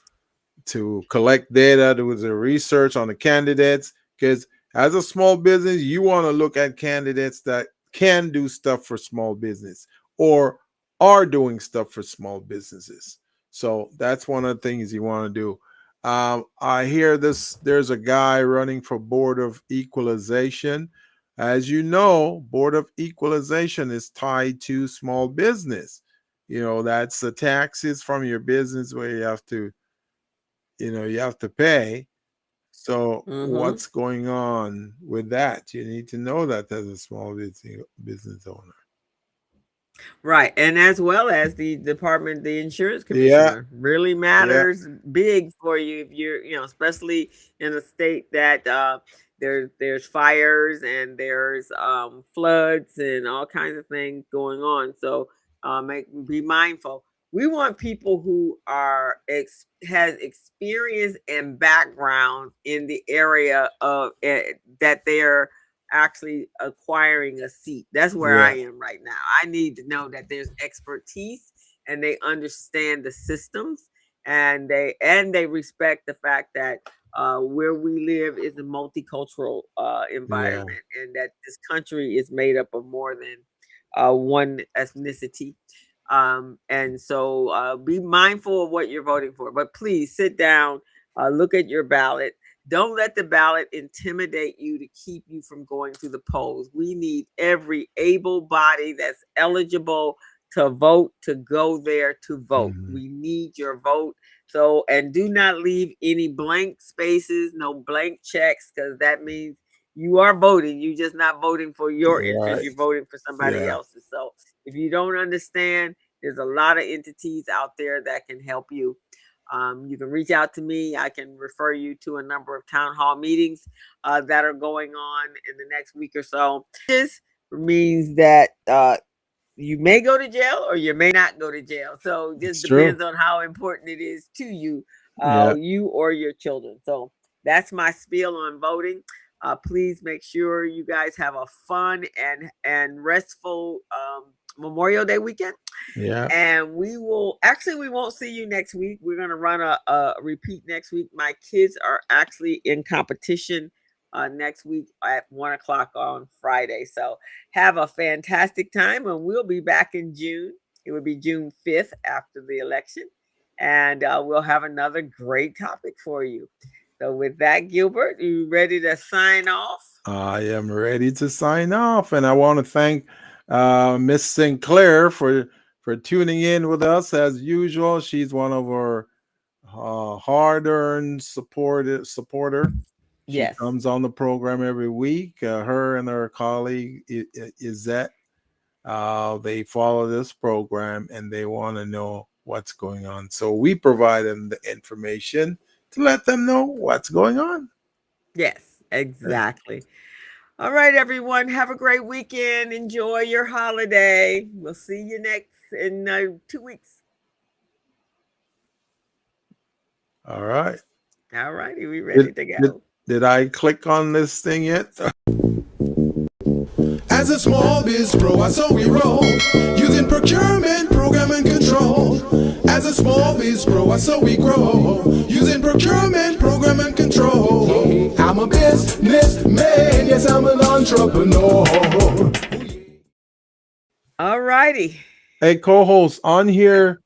collect data, do the research on the candidates. Because as a small business, you want to look at candidates that can do stuff for small business or are doing stuff for small businesses. So that's one of the things you want to do. I hear there's a guy running for Board of Equalization. As you know, Board of Equalization is tied to small business. That's the taxes from your business where you have to pay. So mhm. what's going on with that? You need to know that as a small business owner. Right. And as well as the insurance Yeah, commissioner really yeah. matters big for you if you're, especially in a state that there's fires and there's floods and all kinds of things going on. So be mindful. We want people who are has experience and background in the area of that they're actually acquiring a seat. That's where I Yeah. am right now. I need to know that there's expertise and they understand the systems, and they respect the fact that where we live is a multicultural Yeah. environment, and that this country is made up of more than one ethnicity. And so be mindful of what you're voting for, but please sit down, look at your ballot. Don't let the ballot intimidate you to keep you from going to the polls. We need every able body that's eligible to vote to go there to vote. Mhm. We need your vote. So, and do not leave any blank spaces, no blank checks, because that means you are voting. You're just not voting for your interest. Right. You're voting for somebody Yeah. else's. So, if you don't understand, there's a lot of entities out there that can help you. You can reach out to me. I can refer you to a number of town hall meetings that are going on in the next week or so. This means that you may go to jail or you may not go to jail. So it just It's true. depends on how important it is to you, Yeah. you or your children. So that's my spiel on voting. Please make sure you guys have a fun and restful Memorial Day weekend. Yeah. And we won't see you next week. We're going to run a repeat next week. My kids are actually in competition next week at 1 o'clock on Friday. So have a fantastic time, and we'll be back in June. It will be June 5th after the election, and we'll have another great topic for you. So with that, Gilbert, you ready to sign off? I am ready to sign off, and I want to thank Miss Sinclair for tuning in with us as usual. She's one of our hard-earned supporter. She Yes. comes on the program every week. Her and her colleague Izette, they follow this program and they want to know what's going on. So we provide them the information to let them know what's going on. Yes, exactly. All right, everyone. Have a great weekend. Enjoy your holiday. We'll see you next in 2 weeks. All right. All righty. We ready to Did, go. did I click on this thing yet? As a small biz pro, I saw we roll, using procurement, program and control. As a small biz pro, I saw we grow, using procurement, program and control. I'm a businessman, yes, I'm an entrepreneur. All righty. Hey, co-host, on here,